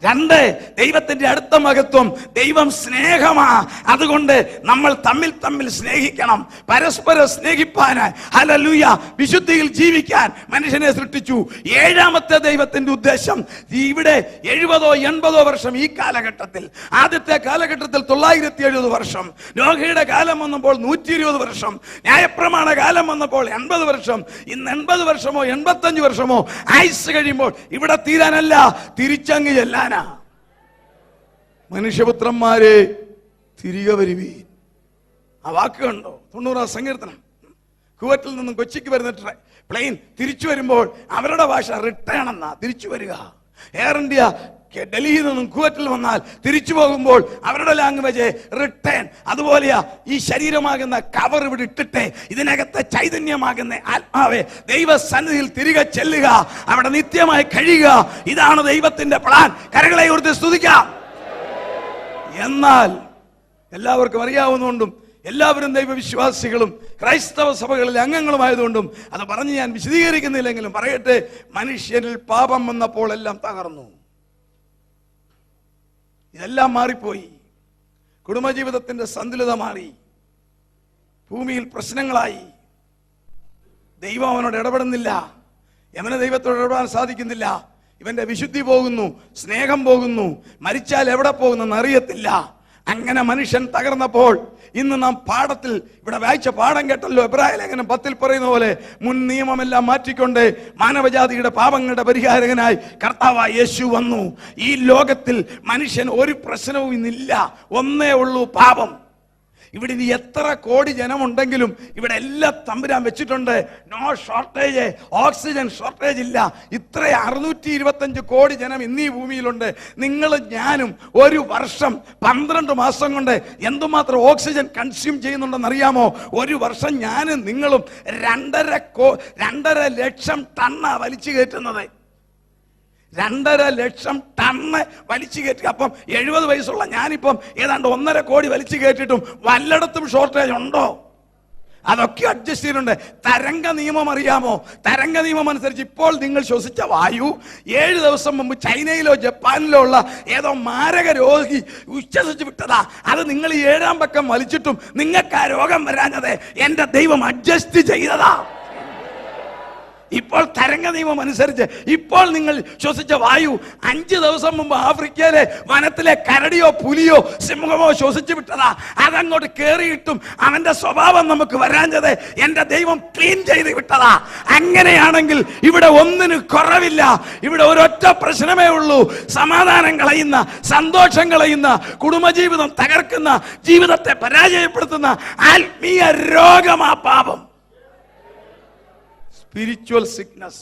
2, ദൈവത്തിന്റെ അടുത്ത മഹത്വം, ദൈവം സ്നേഹമാ. അതുകൊണ്ട് നമ്മൾ തമ്മിൽ സ്നേഹിക്കണം, പരസ്പരം സ്നേഹിപ്പാന്, ഹല്ലേലൂയ, വിശുദ്ധിയിൽ ജീവിക്കാൻ മനുഷ്യനെ സൃഷ്ടിച്ചു. 7ാമത്തെ ദൈവത്തിന്റെ ഉദ്ദേശം, ഇവിടെ 70 ഓ 80 വർഷം ഈ കാലഘട്ടത്തിൽ, ആദ്യത്തെ കാലഘട്ടത്തിൽ 970 വർഷം, നോഹയുടെ കാലം വന്നപ്പോൾ 120 വർഷം, ന്യായപ്രമാണ കാലം വന്നപ്പോൾ 80 വർഷം. ഇന്ന് 80 വർഷമോ 85 വർഷമോ ആയുസ് കഴിയുമ്പോൾ ഇവിടെ തീരാനല്ല, തിരിച്ചങ്ങ് ചെല്ലാനാ. മനുഷ്യപുത്രന്മാരെ തിരികെ വരുവീൻ. ആ വാക്ക് കണ്ടോ? 90-ാം സങ്കീർത്തനം. കുവറ്റിൽ നിന്നും കൊച്ചിക്ക് വരുന്ന പ്ലെയിൻ തിരിച്ചു വരുമ്പോൾ അവരുടെ ഭാഷ റിട്ടേൺ എന്നാ, തിരിച്ചു വരിക. എയർ ഇന്ത്യ ഡൽഹിയിൽ നിന്നും കുവറ്റിൽ വന്നാൽ തിരിച്ചു പോകുമ്പോൾ അവരുടെ ലാംഗ്വേജ് റിട്ടേൺ. അതുപോലെയാ ഈ ശരീരമാകുന്ന കവർ ഇവിടെ ഇട്ടിട്ട് ഇതിനകത്തെ ചൈതന്യമാകുന്ന ആത്മാവെ ദൈവസന്നിധിയിൽ തിരികെ ചെല്ലുക, അവിടെ നിത്യമായി കഴിയുക. ഇതാണ് ദൈവത്തിന്റെ പ്ലാൻ. കരങ്ങളെ ഉയർത്തി സ്തുതിക്കാം. എന്നാൽ എല്ലാവർക്കും അറിയാവുന്നതുകൊണ്ടും എല്ലാവരും ദൈവവിശ്വാസികളും ക്രൈസ്തവ സഭകളിലെ അംഗങ്ങളുമായതുകൊണ്ടും അത് പറഞ്ഞ് ഞാൻ വിശദീകരിക്കുന്നില്ലെങ്കിലും പറയട്ടെ, മനുഷ്യരിൽ പാപം വന്നപ്പോൾ എല്ലാം തകർന്നു. ഇതെല്ലാം മാറിപ്പോയി. കുടുംബജീവിതത്തിന്റെ സന്തുലിത മാറി, ഭൂമിയിൽ പ്രശ്നങ്ങളായി. ദൈവം അവനോട് ഇടപെടുന്നില്ല, യവന് ദൈവത്തോട് ഇടപെടാൻ സാധിക്കുന്നില്ല. ഇവന്റെ വിശുദ്ധി പോകുന്നു, സ്നേഹം പോകുന്നു, മരിച്ചാൽ എവിടെ പോകുന്നെന്ന് അറിയത്തില്ല. അങ്ങനെ മനുഷ്യൻ തകർന്നപ്പോൾ ഇന്ന് നാം പാഠത്തിൽ ഇവിടെ വായിച്ച പാഠം കേട്ടല്ലോ. എബ്രായ ലേഖനം 10 പറയുന്ന പോലെ മുൻ നിയമമെല്ലാം മാറ്റിക്കൊണ്ട് മാനവജാതിയുടെ പാപങ്ങളുടെ പരിഹാരകനായി കർത്താവായ യേശു വന്നു. ഈ ലോകത്തിൽ മനുഷ്യൻ ഒരു പ്രശ്നവും ഇന്നില്ല, ഒന്നേ ഉള്ളൂ, പാപം. ഇവിടെ ഇനി എത്ര കോടി ജനമുണ്ടെങ്കിലും ഇവിടെ എല്ലാം തമ്പുരാൻ വെച്ചിട്ടുണ്ട്. നോ ഷോർട്ടേജ്, ഓക്സിജൻ ഷോർട്ടേജ് ഇല്ല. ഇത്ര 625 കോടി ജനം ഇന്നീ ഭൂമിയിലുണ്ട്. നിങ്ങൾ ഞാനും ഒരു വർഷം 12 മാസം കൊണ്ട് എന്തുമാത്രം ഓക്സിജൻ കൺസ്യൂം ചെയ്യുന്നുണ്ടെന്ന് അറിയാമോ? ഒരു വർഷം ഞാനും നിങ്ങളും 2.5 ലക്ഷം ടണ്ണാ വലിച്ചു കയറ്റുന്നത്. 2.5 ലക്ഷം ടണ്ണ് വലിച്ചു കയറ്റി. അപ്പം 70 വയസ്സുള്ള ഞാനിപ്പം ഏതാണ്ട് 1.5 കോടി വലിച്ചു കയറ്റിയിട്ടും വല്ലയിടത്തും ഷോർട്ടേജ് ഉണ്ടോ? അതൊക്കെ അഡ്ജസ്റ്റ് ചെയ്യുന്നുണ്ട്. തരംഗ നിയമം അറിയാമോ? തരംഗ നിയമം അനുസരിച്ച് ഇപ്പോൾ നിങ്ങൾ ശ്വസിച്ച വായു 7 ദിവസം മുമ്പ് ചൈനയിലോ ജപ്പാനിലോ ഉള്ള ഏതോ മാരക രോഗി ഉച്ഛസിച്ച് വിട്ടതാ. അത് നിങ്ങൾ ഈ 7-ാം പക്കം വലിച്ചിട്ടും നിങ്ങൾക്ക് ആ രോഗം വരാഞ്ഞത് എന്റെ ദൈവം അഡ്ജസ്റ്റ് ചെയ്തതാ. ഇപ്പോൾ തരംഗ നിയമം അനുസരിച്ച് ഇപ്പോൾ നിങ്ങൾ ശ്വസിച്ച വായു 5 ദിവസം മുമ്പ് ആഫ്രിക്കയിലെ വനത്തിലെ കരടിയോ പുലിയോ സിംഹമോ ശ്വസിച്ചു വിട്ടതാ. അതങ്ങോട്ട് കേറിയിട്ടും അവന്റെ സ്വഭാവം നമുക്ക് വരാഞ്ഞത് എന്റെ ദൈവം ക്ലീൻ ചെയ്ത് വിട്ടതാ. അങ്ങനെയാണെങ്കിൽ ഇവിടെ ഒന്നിന് കുറവില്ല. ഇവിടെ ഒരൊറ്റ പ്രശ്നമേ ഉള്ളൂ. സമാധാനം കളയുന്ന, സന്തോഷം കളയുന്ന, കുടുംബജീവിതം തകർക്കുന്ന, ജീവിതത്തെ പരാജയപ്പെടുത്തുന്ന ആത്മീയ രോഗമാ പാപം. Spiritual sickness.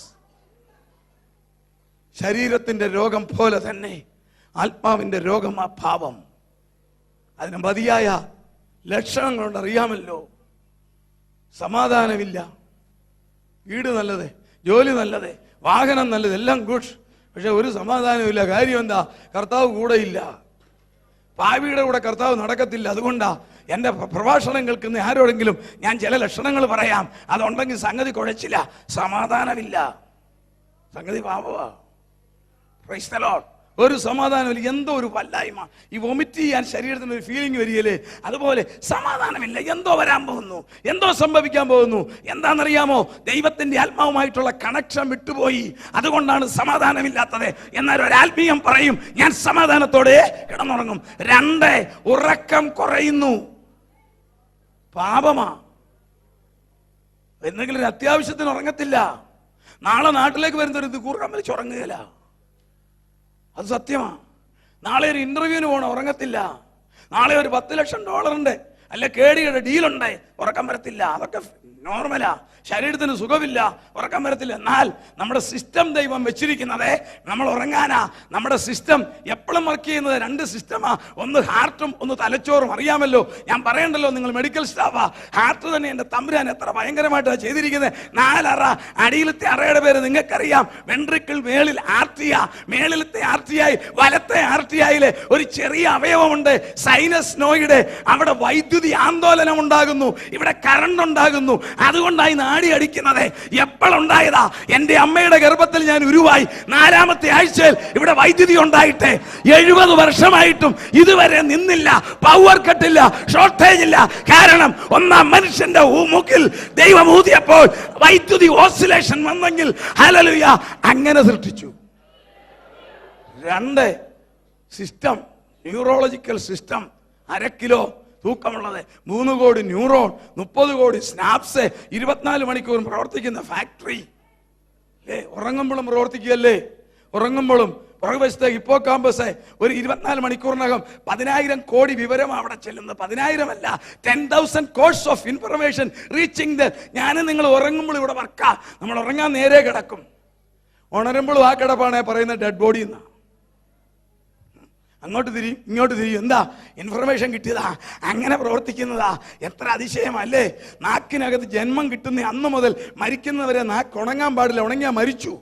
ശരീരത്തിന്റെ രോഗം പോലെ തന്നെ ആത്മാവിന്റെ രോഗമാ പാപം. അതിന് മതിയായ ലക്ഷണങ്ങളുണ്ട്, അറിയാമല്ലോ. സമാധാനമില്ല, വീട് നല്ലത്, ജോലി നല്ലത്, വാഹനം നല്ലത്, എല്ലാം ഗുഡ്. പക്ഷെ ഒരു സമാധാനമില്ല. കാര്യം എന്താ? കർത്താവ് കൂടെയില്ല. പാവിയുടെ കൂടെ കർത്താവ് നടക്കത്തില്ല. അതുകൊണ്ടാ എൻ്റെ പ്രഭാഷണം കേൾക്കുന്ന ആരോടെങ്കിലും ഞാൻ ചില ലക്ഷണങ്ങൾ പറയാം. അതുണ്ടെങ്കിൽ സംഗതി കുഴച്ചില്ല, സമാധാനമില്ല, സംഗതി പാപമാ. Price the Lord. ഒരു സമാധാനമില്ല, എന്തോ ഒരു വല്ലായ്മ. ഈ വൊമിറ്റ് ചെയ്യാൻ ശരീരത്തിന് ഒരു ഫീലിംഗ് വരികയില്ലേ, അതുപോലെ സമാധാനമില്ല. എന്തോ വരാൻ പോകുന്നു, എന്തോ സംഭവിക്കാൻ പോകുന്നു. എന്താണെന്നറിയാമോ? ദൈവത്തിന്റെ ആത്മാവുമായിട്ടുള്ള കണക്ഷൻ വിട്ടുപോയി. അതുകൊണ്ടാണ് സമാധാനമില്ലാത്തത്. എന്നാൽ ഒരാത്മീയം പറയും, ഞാൻ സമാധാനത്തോടെ കിടന്നുറങ്ങും. 2, ഉറക്കം കുറയുന്നു. പാപമാ. എന്തെങ്കിലും ഒരു അത്യാവശ്യത്തിന് ഉറങ്ങത്തില്ല. നാളെ നാട്ടിലേക്ക് വരുന്നൊരു കൂർക്കം വലിച്ച് ഉറങ്ങുകയില്ല. അത് സത്യമാണ്. നാളെ ഒരു ഇന്റർവ്യൂവിന് പോകണം, ഉറങ്ങത്തില്ല. നാളെ ഒരു $10 ലക്ഷം ഉണ്ട്, അല്ലെ കേടിയുടെ ഡീലുണ്ട്, ഉറക്കം വരത്തില്ല. അതൊക്കെ നോർമലാ. ശരീരത്തിന് സുഖമില്ല, ഉറക്കം വരത്തില്ല. എന്നാൽ നമ്മുടെ സിസ്റ്റം ദൈവം വെച്ചിരിക്കുന്നത് നമ്മൾ ഉറങ്ങാനാ. നമ്മുടെ സിസ്റ്റം എപ്പോഴും വർക്ക് ചെയ്യുന്നത് 2 സിസ്റ്റമാ. ഒന്ന് ഹാർട്ടും ഒന്ന് തലച്ചോറും. അറിയാമല്ലോ, ഞാൻ പറയണ്ടല്ലോ, നിങ്ങൾ മെഡിക്കൽ സ്റ്റാഫാ. ഹാർട്ട് തന്നെ എൻ്റെ തമ്പുരാൻ എത്ര ഭയങ്കരമായിട്ടാണ് ചെയ്തിരിക്കുന്നത്. 4 അറ. അടിയിലത്തെ അറയുടെ പേര് നിങ്ങൾക്കറിയാം, വെൻട്രിക്കിൾ. മേളിൽ ആർട്ടിയ. മേളിലത്തെ ആർട്ടിയായി, വലത്തെ ആർട്ടിയായില് ഒരു ചെറിയ അവയവമുണ്ട്, സൈനസ് നോയിഡ്. അവിടെ വൈദ്യുതി ആന്തോലനം ഉണ്ടാകുന്നു, ഇവിടെ കറണ്ട് ഉണ്ടാകുന്നു. അതുകൊണ്ടായി നാടി അടിക്കുന്നത്. എപ്പോഴുണ്ടായതാ? എന്റെ അമ്മയുടെ ഗർഭത്തിൽ ഞാൻ ഉരുവായി 4-ാമത്തെ ആഴ്ചയിൽ ഇവിടെ വൈദ്യുതി ഉണ്ടായിട്ട് 70 വർഷമായിട്ടും ഇതുവരെ നിന്നില്ല. പവർ കട്ടില്ല, ഷോർട്ടേജ് ഇല്ല. കാരണം ഒന്നാം മനുഷ്യന്റെ മൂക്കിൽ ദൈവം ഊതിയപ്പോൾ വൈദ്യുതി ഓസിലേഷൻ വന്നെങ്കിൽ ഹല്ലേലൂയ, അങ്ങനെ സൃഷ്ടിച്ചു. 2 സിസ്റ്റം, ന്യൂറോളജിക്കൽ സിസ്റ്റം. 1/2 കിലോ തൂക്കമുള്ളത്, 3 കോടി ന്യൂറോൺ, 30 കോടി സ്നാപ്സ്, 24 മണിക്കൂറും പ്രവർത്തിക്കുന്ന ഫാക്ടറി. ഉറങ്ങുമ്പോഴും പ്രവർത്തിക്കുകയല്ലേ? ഉറങ്ങുമ്പോഴും പുറകുവശത്തെ ഹിപ്പോകാമ്പസ് ഒരു 24 മണിക്കൂറിനകം 10,000 കോടി വിവരം അവിടെ ചെല്ലുന്നത്. 10,000 അല്ല, 10,000 course of information reaching the. ഞാനും നിങ്ങൾ ഉറങ്ങുമ്പോൾ ഇവിടെ വർക്കാ. നമ്മൾ ഉറങ്ങാൻ നേരെ കിടക്കും, ഉണരുമ്പോഴും ആ കിടപ്പാണ് പറയുന്ന ഡെഡ് ബോഡി എന്നാ. അങ്ങോട്ട് തിരിയും, ഇങ്ങോട്ട് തിരിയും. എന്താ? ഇൻഫർമേഷൻ കിട്ടിയതാ, അങ്ങനെ പ്രവർത്തിക്കുന്നതാ. എത്ര അതിശയമല്ലേ? നാക്കിനകത്ത് ജന്മം കിട്ടുന്ന അന്ന് മുതൽ മരിക്കുന്നവരെ നാക്ക് ഉണങ്ങാൻ പാടില്ല, ഉണങ്ങിയാ മരിച്ചു.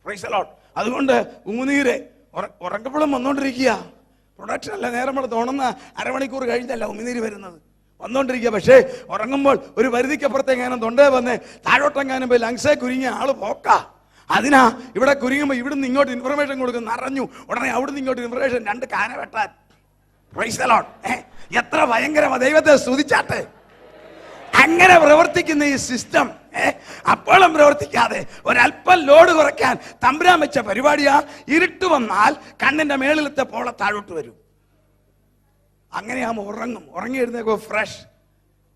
Price the Lord. അതുകൊണ്ട് ഉമിനീര് ഉറക്കപ്പോഴും വന്നുകൊണ്ടിരിക്കുക. പ്രൊഡക്ഷൻ അല്ല, നേരം വെളുത്ത് ഉണർന്ന അരമണിക്കൂർ കഴിഞ്ഞല്ല ഉമിനീര് വരുന്നത്, വന്നുകൊണ്ടിരിക്കുക. പക്ഷേ ഉറങ്ങുമ്പോൾ ഒരു പരിധിക്കപ്പുറത്തെങ്ങാനും തൊണ്ടേ വന്ന് താഴോട്ടെങ്ങാനും പോയി ലങ്സേ കുരുങ്ങിയ ആള് പോക്കാ. അതിനാ ഇവിടെ കുരുങ്ങുമ്പോൾ ഇവിടുന്ന് ഇങ്ങോട്ട് ഇൻഫർമേഷൻ കൊടുക്കും, നിറഞ്ഞു. ഉടനെ അവിടുന്ന് ഇങ്ങോട്ട് ഇൻഫർമേഷൻ, 2 കാന വെട്ടാൻ. Price the Lord. എത്ര ഭയങ്കരമാ! ദൈവത്തെ സ്തുതിച്ചാട്ടെ. അങ്ങനെ പ്രവർത്തിക്കുന്ന ഈ സിസ്റ്റം അപ്പോഴും പ്രവർത്തിക്കാതെ ഒരല്പം ലോഡ് കുറയ്ക്കാൻ തമ്പുരാൻ വെച്ച പരിപാടിയാ. ഇരുട്ട് വന്നാൽ കണ്ണിന്റെ മേളിലത്തെ പോള താഴോട്ട് വരും. അങ്ങനെയാകുമ്പോൾ ഉറങ്ങും. ഉറങ്ങി എഴുന്നേക്കോ ഫ്രഷ്.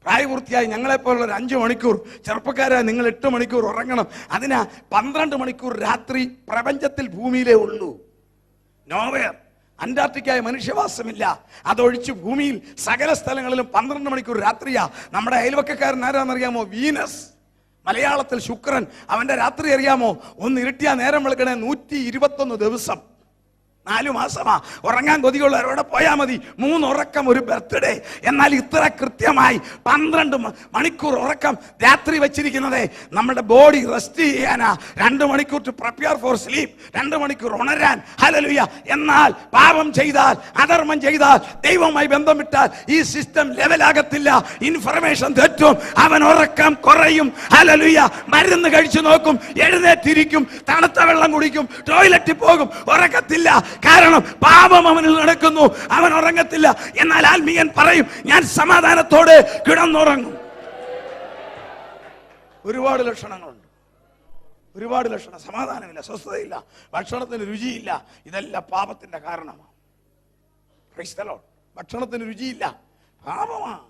പ്രായപൂർത്തിയായി ഞങ്ങളെപ്പോലുള്ള ഒരു 5 മണിക്കൂർ, ചെറുപ്പക്കാരായ നിങ്ങൾ 8 മണിക്കൂർ ഉറങ്ങണം. അതിനാ 12 മണിക്കൂർ രാത്രി പ്രപഞ്ചത്തിൽ ഭൂമിയിലേ ഉള്ളൂ. നോവേർ, അന്റാർട്ടിക്കായ മനുഷ്യവാസമില്ല. അതൊഴിച്ച് ഭൂമിയിൽ സകല സ്ഥലങ്ങളിലും 12 മണിക്കൂർ രാത്രിയാ. നമ്മുടെ അയൽവക്കക്കാരൻ ആരാന്നറിയാമോ? വീനസ്. മലയാളത്തിൽ ശുക്രൻ. അവന്റെ രാത്രി അറിയാമോ? ഒന്ന് ഇരുട്ടിയാ നേരം വെളുക്കണേ 121 ദിവസം. 4 മാസമാ. ഉറങ്ങാൻ കൊതിയുള്ളവരോടെ പോയാൽ മതി. 3 ഉറക്കം ഒരു ബർത്ത്ഡേ. എന്നാൽ ഇത്ര കൃത്യമായി 12 മണിക്കൂർ ഉറക്കം രാത്രി വെച്ചിരിക്കുന്നത് നമ്മുടെ ബോഡി റെസ്റ്റ് ചെയ്യാനാ. 2 മണിക്കൂർ ടു പ്രിപ്പയർ ഫോർ സ്ലീപ്പ്, 2 മണിക്കൂർ ഉണരാൻ. ഹല്ലേലൂയ. എന്നാൽ പാപം ചെയ്താൽ, അധർമ്മം ചെയ്താൽ, ദൈവവുമായി ബന്ധം വിട്ടാൽ ഈ സിസ്റ്റം ലെവലാകത്തില്ല. ഇൻഫർമേഷൻ തെറ്റും, അവൻ ഉറക്കം കുറയും. ഹല്ലേലൂയ. മരുന്ന് കഴിച്ചു നോക്കും, എഴുന്നേറ്റിരിക്കും, തണുത്ത വെള്ളം കുടിക്കും, ടോയ്ലറ്റിൽ പോകും, ഉറക്കത്തില്ല. കാരണം പാപം അവനിൽ നടക്കുന്നു, അവൻ ഉറങ്ങത്തില്ല. എന്നാൽ ആത്മീയൻ പറയും, ഞാൻ സമാധാനത്തോടെ കിടന്നുറങ്ങും. ഒരുപാട് ലക്ഷണങ്ങളുണ്ട്, ഒരുപാട് ലക്ഷണം. സമാധാനമില്ല, സ്വസ്ഥതയില്ല, ഭക്ഷണത്തിന് രുചിയില്ല. ഇതെല്ലാം പാപത്തിന്റെ കാരണമാണ്. ഭക്ഷണത്തിന് രുചിയില്ല, പാപമാണ്.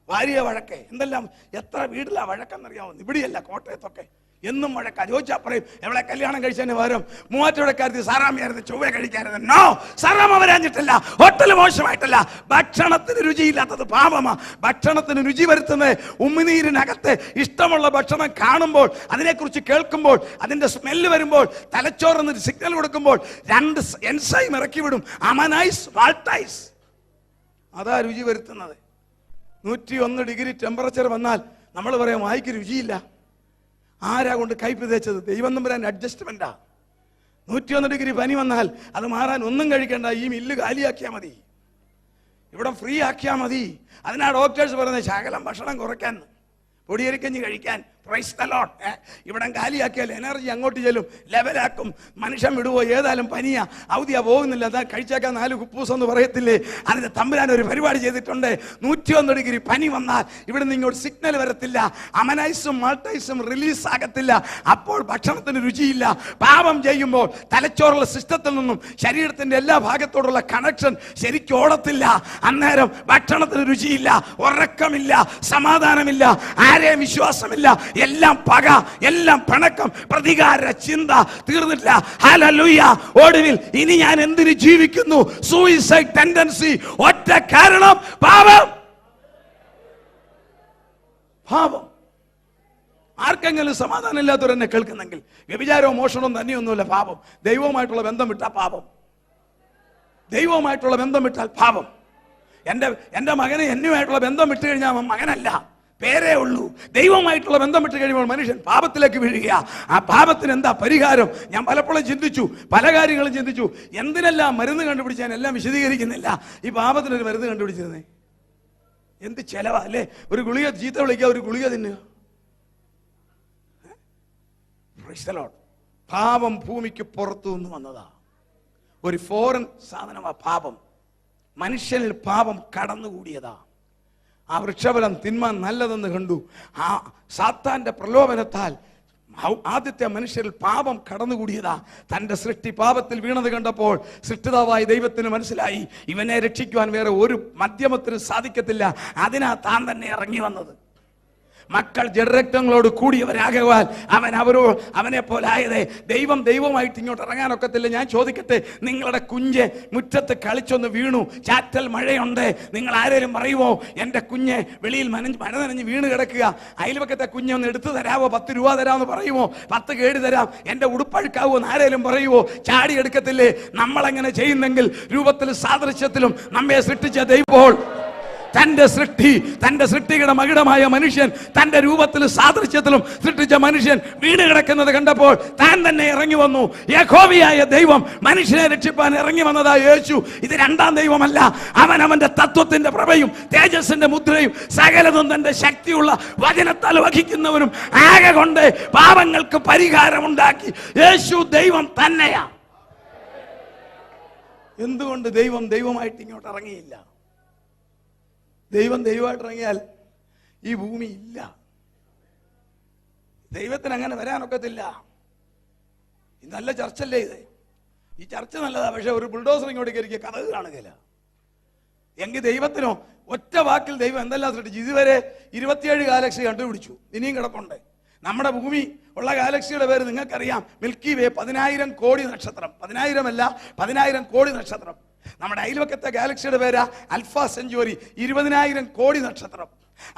ഭാര്യ വഴക്ക്, എന്തെല്ലാം, എത്ര വീട്ടിലാ വഴക്കെന്നറിയാമോ? ഇവിടെയല്ല, കോട്ടയത്തൊക്കെ എന്നും വഴക്ക. ചോദിച്ചാൽ പറയും, എവിടെ കല്യാണം കഴിച്ചതിന് പകരം മൂവാറ്റുപുഴക്കാരത്തി സാറാമ്മയായിരുന്നു, ചൊവ്വ കഴിക്കായിരുന്നു. നോ, സാറാമ്മ വരാഞ്ഞിട്ടില്ല, ഹോട്ടൽ മോശമായിട്ടല്ല. ഭക്ഷണത്തിന് രുചിയില്ലാത്തത് പാപമാ. ഭക്ഷണത്തിന് രുചി വരുത്തുന്നത് ഉമിനീരിനകത്ത് ഇഷ്ടമുള്ള ഭക്ഷണം കാണുമ്പോൾ, അതിനെക്കുറിച്ച് കേൾക്കുമ്പോൾ, അതിന്റെ സ്മെല്ല് വരുമ്പോൾ, തലച്ചോറിന് സിഗ്നൽ കൊടുക്കുമ്പോൾ 2 എൻസൈം ഇറക്കി വിടും, അമനൈസ്, വാൾട്ടൈസ്. അതാ രുചി വരുത്തുന്നത്. 101 ഡിഗ്രി ടെമ്പറേച്ചർ വന്നാൽ നമ്മൾ പറയാം വായിക്ക് രുചിയില്ല. ആരാ കൊണ്ട് കയ്പ് തേച്ചത്? ദൈവം തമ്പുരാൻ അഡ്ജസ്റ്റ്മെന്റാ. 101 ഡിഗ്രി പനി വന്നാൽ അത് മാറാൻ ഒന്നും കഴിക്കണ്ട, ഈ മില്ല് കാലിയാക്കിയാൽ മതി, ഇവിടെ ഫ്രീ ആക്കിയാൽ മതി. അതിനാ ഡോക്ടേഴ്സ് പറയുന്നത് ശകലം ഭക്ഷണം കുറയ്ക്കാൻ, പൊടിയരിക്കഞ്ഞ് കഴിക്കാൻ. Price the Lord. ഇവിടം കാലിയാക്കിയാൽ എനർജി അങ്ങോട്ട് ചെല്ലും, ലെവലാക്കും. മനുഷ്യൻ വിടുവോ? ഏതായാലും പനിയാ, അവധിയാ, പോകുന്നില്ല, അതാ കഴിച്ചേക്കാൻ 4 കുപ്പൂസ് എന്ന് പറയത്തില്ലേ? അതിന് തമ്പുരാൻ ഒരു പരിപാടി ചെയ്തിട്ടുണ്ട്. 101 ഡിഗ്രി പനി വന്നാൽ ഇവിടുന്ന് ഇങ്ങോട്ട് സിഗ്നൽ വരത്തില്ല, അമനൈസും മൾട്ടൈസും റിലീസ് ആകത്തില്ല. അപ്പോൾ ഭക്ഷണത്തിന് രുചിയില്ല. പാപം ചെയ്യുമ്പോൾ തലച്ചോറുള്ള സിസ്റ്റത്തിൽ നിന്നും ശരീരത്തിന്റെ എല്ലാ ഭാഗത്തോടുള്ള കണക്ഷൻ ശരിക്കും ഓടത്തില്ല. അന്നേരം ഭക്ഷണത്തിന് രുചിയില്ല, ഉറക്കമില്ല, സമാധാനമില്ല, ആരെയും വിശ്വാസമില്ല, എല്ലാം പക, എല്ലാം പിണക്കം, പ്രതികാര ചിന്ത തീർന്നിട്ടില്ല. ഹല്ലേലൂയ. ഒടുവിൽ ഇനി ഞാൻ എന്തിനു ജീവിക്കുന്നു? Suicide tendency. ഒറ്റ കാരണം പാപം. പാപം. ആർക്കെങ്കിലും സമാധാനം ഇല്ലാത്തവരെന്നെ കേൾക്കുന്നെങ്കിൽ, വ്യഭിചാരവും മോഷണവും തന്നെയൊന്നുമില്ല പാപം. ദൈവവുമായിട്ടുള്ള ബന്ധം വിട്ടാൽ പാപം. ദൈവവുമായിട്ടുള്ള ബന്ധം വിട്ടാൽ പാപം. എൻ്റെ മകന് എന്നുമായിട്ടുള്ള ബന്ധം വിട്ടു കഴിഞ്ഞാൽ അവൻ മകനല്ല, പേരേ ഉള്ളൂ. ദൈവമായിട്ടുള്ള ബന്ധം വിട്ട് കഴിയുമ്പോൾ മനുഷ്യൻ പാപത്തിലേക്ക് വീഴുക. ആ പാപത്തിന് എന്താ പരിഹാരം? ഞാൻ പലപ്പോഴും ചിന്തിച്ചു, പല കാര്യങ്ങളും ചിന്തിച്ചു. എന്തിനെല്ലാം മരുന്ന് കണ്ടുപിടിച്ച് ഞാൻ എല്ലാം വിശദീകരിക്കുന്നില്ല. ഈ പാപത്തിനൊരു മരുന്ന് കണ്ടുപിടിച്ചിരുന്നേ, എന്ത് ചെലവാ അല്ലേ? ഒരു ഗുളിക ചീത്ത വിളിക്കുക, ഒരു ഗുളിക തിന്നുക. പാപം ഭൂമിക്ക് പുറത്തു നിന്ന് വന്നതാ, ഒരു ഫോറിൻ സാധനമാ പാപം. മനുഷ്യനിൽ പാപം കടന്നുകൂടിയതാ. ആ വൃക്ഷഫലം തിന്മാൻ നല്ലതെന്ന് കണ്ടു. ആ സാത്താന്റെ പ്രലോഭനത്താൽ ആദ്യത്തെ മനുഷ്യരിൽ പാപം കടന്നുകൂടിയതാ. തന്റെ സൃഷ്ടി പാപത്തിൽ വീണത് കണ്ടപ്പോൾ സൃഷ്ടിതാവായ ദൈവത്തിന് മനസ്സിലായി, ഇവനെ രക്ഷിക്കുവാൻ വേറെ ഒരു മധ്യമത്തിന് സാധിക്കത്തില്ല. അതിനാ താൻ തന്നെ ഇറങ്ങി വന്നത്. മക്കൾ ജഡരക്തങ്ങളോട് കൂടിയവരാകുവാൻ അവനെ പോലെ ആയതേ. ദൈവമായിട്ട് ഇങ്ങോട്ട് ഇറങ്ങാനൊക്കത്തില്ല. ഞാൻ ചോദിക്കട്ടെ, നിങ്ങളുടെ കുഞ്ഞ് മുറ്റത്ത് കളിച്ചൊന്ന് വീണു, ചാറ്റൽ മഴയുണ്ട്, നിങ്ങൾ ആരേലും പറയുമോ എൻ്റെ കുഞ്ഞ് വെളിയിൽ മഴ നനഞ്ഞ് വീണ് കിടക്കുക, അയൽവക്കത്തെ കുഞ്ഞൊന്ന് എടുത്തു തരാമോ, 10 രൂപ തരാമെന്ന് പറയുമോ, 10 കേട് തരാം, എൻ്റെ ഉടുപ്പഴുക്കാവോ എന്ന് ആരേലും പറയുമോ? ചാടി എടുക്കത്തില്ലേ? നമ്മളെങ്ങനെ ചെയ്യുന്നെങ്കിൽ രൂപത്തിലും സാദൃശ്യത്തിലും നമ്മെ സൃഷ്ടിച്ച ദൈവം തന്റെ സൃഷ്ടിയുടെ മകിടമായ മനുഷ്യൻ തന്റെ രൂപത്തിലും സാദൃശ്യത്തിലും സൃഷ്ടിച്ച മനുഷ്യൻ വീണ് കിടക്കുന്നത് കണ്ടപ്പോൾ താൻ തന്നെ ഇറങ്ങി വന്നു. യഹോവയായ ദൈവം മനുഷ്യനെ രക്ഷിപ്പാൻ ഇറങ്ങി വന്നതായ യേശു ഇത് 2ാം ദൈവമല്ല. അവന്റെ തത്വത്തിന്റെ പ്രഭയും തേജസ്സിന്റെ മുദ്രയും സകലതും തന്റെ ശക്തിയുള്ള വചനത്താൽ വഹിക്കുന്നവരും ആകെ കൊണ്ട് പാപങ്ങൾക്ക് പരിഹാരമുണ്ടാക്കി യേശു ദൈവം തന്നെയാ. എന്തുകൊണ്ട് ദൈവമായിട്ട് ഇങ്ങോട്ട് ഇറങ്ങിയില്ല? ദൈവമായിട്ട് ഇറങ്ങിയാൽ ഈ ഭൂമി ഇല്ല. ദൈവത്തിന് അങ്ങനെ വരാനൊക്കത്തില്ല. നല്ല ചർച്ചല്ലേ ഇത്? ഈ ചർച്ച നല്ലതാ, പക്ഷെ ഒരു ബുൾഡോസർ ഇങ്ങോട്ട് കയറിയ കഥ കാണുകയില്ല. എങ്കിൽ ദൈവത്തിനോ ഒറ്റ വാക്കിൽ ദൈവം എന്തെല്ലാം സൃഷ്ടിച്ചു? ഇതുവരെ 27 ഗാലക്സി കണ്ടുപിടിച്ചു, ഇനിയും കിടപ്പുണ്ട്. നമ്മുടെ ഭൂമി ഉള്ള ഗാലക്സിയുടെ പേര് നിങ്ങൾക്കറിയാം, മിൽക്കി വേ. 10,000 കോടി നക്ഷത്രം. 10,000 അല്ല, 10,000 കോടി നക്ഷത്രം. നമ്മുടെ അയൽവക്കത്തെ ഗാലക്സിയുടെ പേരാ അൽഫ സെഞ്ചുറി, 20,000 കോടി നക്ഷത്രം.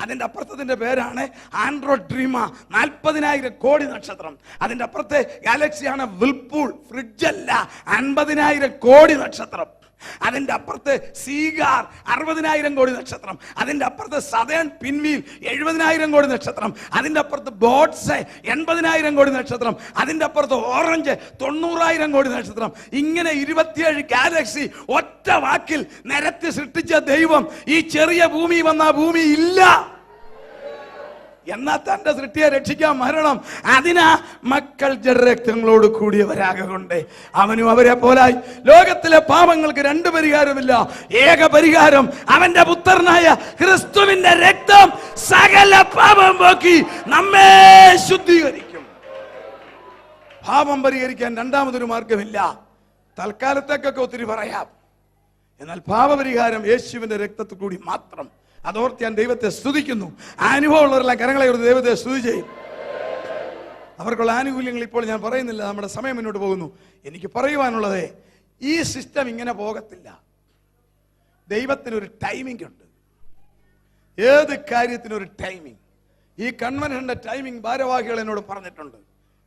അതിന്റെ അപ്പുറത്തതിന്റെ പേരാണ് ആൻഡ്രോട്രീമ, 40,000 കോടി നക്ഷത്രം. അതിന്റെ അപ്പുറത്തെ ഗാലക്സിയാണ് വിൽപൂൾ, ഫ്രിഡ്ജല്ല, 50,000 കോടി നക്ഷത്രം. അതിന്റെ അപ്പുറത്ത് സീഗാർ, 60,000 കോടി നക്ഷത്രം. അതിന്റെ അപ്പുറത്ത് സതേൺ പിൻവീൽ, 70,000 കോടി നക്ഷത്രം. അതിന്റെ അപ്പുറത്ത് ബോട്ട്സ്, 80,000 കോടി നക്ഷത്രം. അതിന്റെ അപ്പുറത്ത് ഓറഞ്ച്, 90,000 കോടി നക്ഷത്രം. ഇങ്ങനെ 27 ഗാലക്സി ഒറ്റ വാക്കിൽ നിരത്തി സൃഷ്ടിച്ച ദൈവം ഈ ചെറിയ ഭൂമി വന്ന ഭൂമി ഇല്ല. എന്നാ തന്റെ സൃഷ്ടിയെ രക്ഷിക്കാൻ മരണം. അതിനാ മക്കൾ ജഡരക്തങ്ങളോട് കൂടിയവരാകൊണ്ട് അവനും അവരെ പോലായി. ലോകത്തിലെ പാപങ്ങൾക്ക് 2 പരിഹാരമില്ല, ഏക പരിഹാരം അവന്റെ പുത്രനായ ക്രിസ്തുവിന്റെ രക്തം സകല പാപം പോക്കി നമ്മെ ശുദ്ധീകരിക്കും. പാപം പരിഹരിക്കാൻ രണ്ടാമതൊരു മാർഗമില്ല. തൽക്കാലത്തേക്കൊക്കെ ഒത്തിരി പറയാം, എന്നാൽ പാപപരിഹാരം യേശുവിന്റെ രക്തത്തിൽ കൂടി മാത്രം. അതോർത്ത് ഞാൻ ദൈവത്തെ സ്തുതിക്കുന്നു. ആ അനുഭവമുള്ളവരെല്ലാം കരങ്ങളെ ദൈവത്തെ സ്തുതി ചെയ്യും. അവർക്കുള്ള ആനുകൂല്യങ്ങൾ ഇപ്പോൾ ഞാൻ പറയുന്നില്ല, നമ്മുടെ സമയം മുന്നോട്ട് പോകുന്നു. എനിക്ക് പറയുവാനുള്ളത്, ഈ സിസ്റ്റം ഇങ്ങനെ പോകത്തില്ല. ദൈവത്തിനൊരു ടൈമിംഗ് ഉണ്ട്. ഏത് കാര്യത്തിനൊരു ടൈമിംഗ്. ഈ കൺവെൻഷന്റെ ടൈമിംഗ് ഭാരവാഹികൾ എന്നോട് പറഞ്ഞിട്ടുണ്ട്.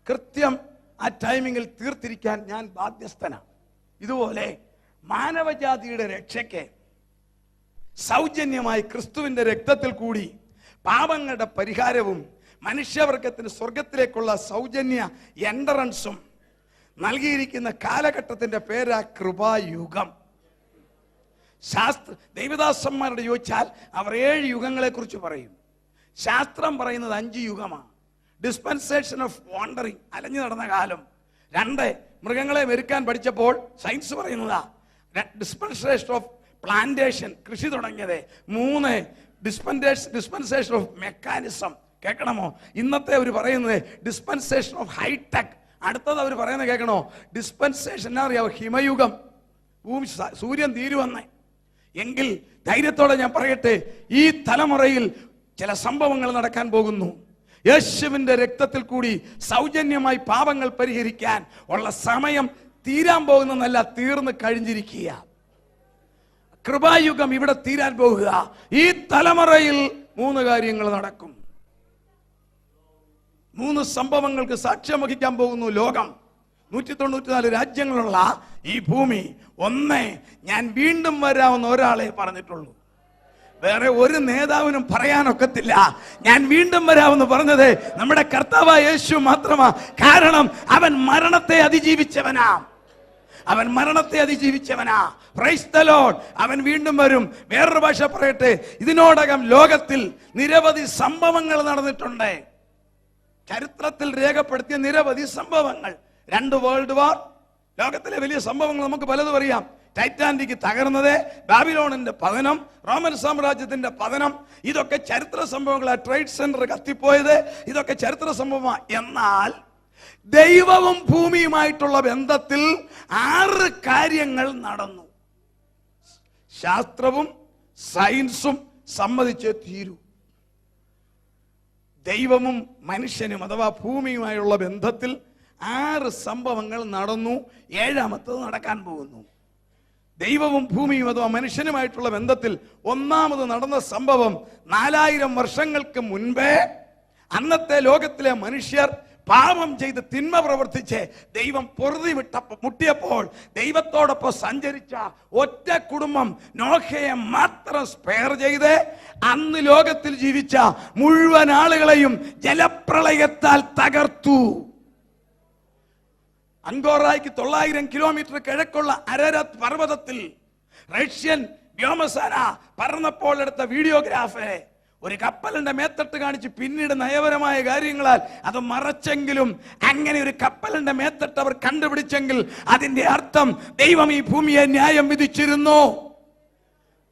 കൃത്യം ആ ടൈമിങ്ങിൽ തീർത്തിരിക്കാൻ ഞാൻ ബാധ്യസ്ഥനാണ്. ഇതുപോലെ മാനവജാതിയുടെ രക്ഷയ്ക്ക് സൗജന്യമായി ക്രിസ്തുവിന്റെ രക്തത്തിൽ കൂടി പാപങ്ങളുടെ പരിഹാരവും മനുഷ്യവർഗത്തിന് സ്വർഗത്തിലേക്കുള്ള സൗജന്യ എൻട്രൻസും നൽകിയിരിക്കുന്ന കാലഘട്ടത്തിന്റെ പേരാ കൃപായുഗം. ദൈവദാസന്മാരോട് ചോദിച്ചാൽ അവർ 7 യുഗങ്ങളെ കുറിച്ച് പറയും. ശാസ്ത്രം പറയുന്നത് 5 യുഗമാണ്. ഡിസ്പെൻസേഷൻ ഓഫ് വാണ്ടറിങ്, അലഞ്ഞു നടന്ന കാലം. 2, മൃഗങ്ങളെ മെരുക്കാൻ പഠിച്ചപ്പോൾ സയൻസ് പറയുന്നതാ ഡിസ്പെൻസേഷൻ ഓഫ് പ്ലാന്റേഷൻ, കൃഷി തുടങ്ങിയത്. 3, ഡിസ്പെൻസേഷൻ ഓഫ് മെക്കാനിസം. കേൾക്കണമോ? ഇന്നത്തെ അവർ പറയുന്നത് ഡിസ്പെൻസേഷൻ ഓഫ് ഹൈടെക്. അടുത്തത് അവർ പറയുന്നത് കേൾക്കണോ? ഡിസ്പെൻസേഷൻ എന്നാ അറിയാവോ? ഹിമയുഗം. ഭൂമി സൂര്യൻ തീരുവന്നേ. എങ്കിൽ ധൈര്യത്തോടെ ഞാൻ പറയട്ടെ, ഈ തലമുറയിൽ ചില സംഭവങ്ങൾ നടക്കാൻ പോകുന്നു. യേശുവിന്റെ രക്തത്തിൽ കൂടി സൗജന്യമായി പാപങ്ങൾ പരിഹരിക്കാൻ ഉള്ള സമയം തീരാൻ പോകുന്നതല്ല, തീർന്നു കഴിഞ്ഞിരിക്കുക. കൃപായുഗം ഇവിടെ തീരാൻ പോകുക. ഈ തലമുറയിൽ 3 കാര്യങ്ങൾ നടക്കും. 3 സംഭവങ്ങൾക്ക് സാക്ഷ്യം വഹിക്കാൻ പോകുന്നു ലോകം. 194 രാജ്യങ്ങളുള്ള ഈ ഭൂമി. 1, ഞാൻ വീണ്ടും വരാമെന്ന് ഒരാളെ പറഞ്ഞിട്ടുള്ളൂ. വേറെ ഒരു നേതാവിനും പറയാനൊക്കത്തില്ല. ഞാൻ വീണ്ടും വരാമെന്ന് പറഞ്ഞത് നമ്മുടെ കർത്താവായ യേശു മാത്രമാ. കാരണം അവൻ മരണത്തെ അതിജീവിച്ചവനാ. അവൻ മരണത്തെ അതിജീവിച്ചവനാ. Price the Lord. അവൻ വീണ്ടും വരും. വേറൊരു ഭാഷ പറയട്ടെ, ഇതിനോടകം ലോകത്തിൽ നിരവധി സംഭവങ്ങൾ നടന്നിട്ടുണ്ട്. ചരിത്രത്തിൽ രേഖപ്പെടുത്തിയ നിരവധി സംഭവങ്ങൾ. 2 വേൾഡ് വാർ, ലോകത്തിലെ വലിയ സംഭവങ്ങൾ നമുക്ക് പലതും അറിയാം. ടൈറ്റാനിക് തകർന്നത്, ബാബിലോണിന്റെ പതനം, റോമൻ സാമ്രാജ്യത്തിന്റെ പതനം, ഇതൊക്കെ ചരിത്ര സംഭവങ്ങളാണ്. ട്രേഡ് സെന്റർ കത്തിപ്പോയത്, ഇതൊക്കെ ചരിത്ര സംഭവമാണ്. എന്നാൽ ദൈവവും ഭൂമിയുമായിട്ടുള്ള ബന്ധത്തിൽ 6 കാര്യങ്ങൾ നടന്നു. ശാസ്ത്രവും സയൻസും സമ്മതിച്ചേ തീരൂ. ദൈവവും മനുഷ്യനും അഥവാ ഭൂമിയുമായുള്ള ബന്ധത്തിൽ 6 സംഭവങ്ങൾ നടന്നു. 7ാമത്തത് നടക്കാൻ പോകുന്നു. ദൈവവും ഭൂമിയും അഥവാ മനുഷ്യനുമായിട്ടുള്ള ബന്ധത്തിൽ 1ാമത് നടന്ന സംഭവം 4000 വർഷങ്ങൾക്ക് മുൻപേ അന്നത്തെ ലോകത്തിലെ മനുഷ്യർ പാപം ചെയ്ത് തിന്മ പ്രവർത്തിച്ച് ദൈവം പൊറുതി മുട്ടിയപ്പോൾ ദൈവത്തോടൊപ്പം സഞ്ചരിച്ച ഒറ്റ കുടുംബം നോഹയെ മാത്രം സ്പെയർ ചെയ്ത് അന്ന് ലോകത്തിൽ ജീവിച്ച മുഴുവൻ ആളുകളെയും ജലപ്രളയത്താൽ തകർത്തു. അങ്കോറായ്ക്ക് 900 കിലോമീറ്റർ കിഴക്കുള്ള അരരത്ത് പർവ്വതത്തിൽ റഷ്യൻ വ്യോമസേന പറന്നപ്പോൾ എടുത്ത വീഡിയോഗ്രാഫ് ഒരു കപ്പലിന്റെ മേത്തട്ട് കാണിച്ച് പിന്നീട് നയപരമായ കാര്യങ്ങളാൽ അത് മറച്ചെങ്കിലും അങ്ങനെ ഒരു കപ്പലിന്റെ മേത്തട്ട് അവർ കണ്ടുപിടിച്ചെങ്കിൽ അതിന്റെ അർത്ഥം ദൈവം ഈ ഭൂമിയെ ന്യായം വിധിച്ചിരുന്നു.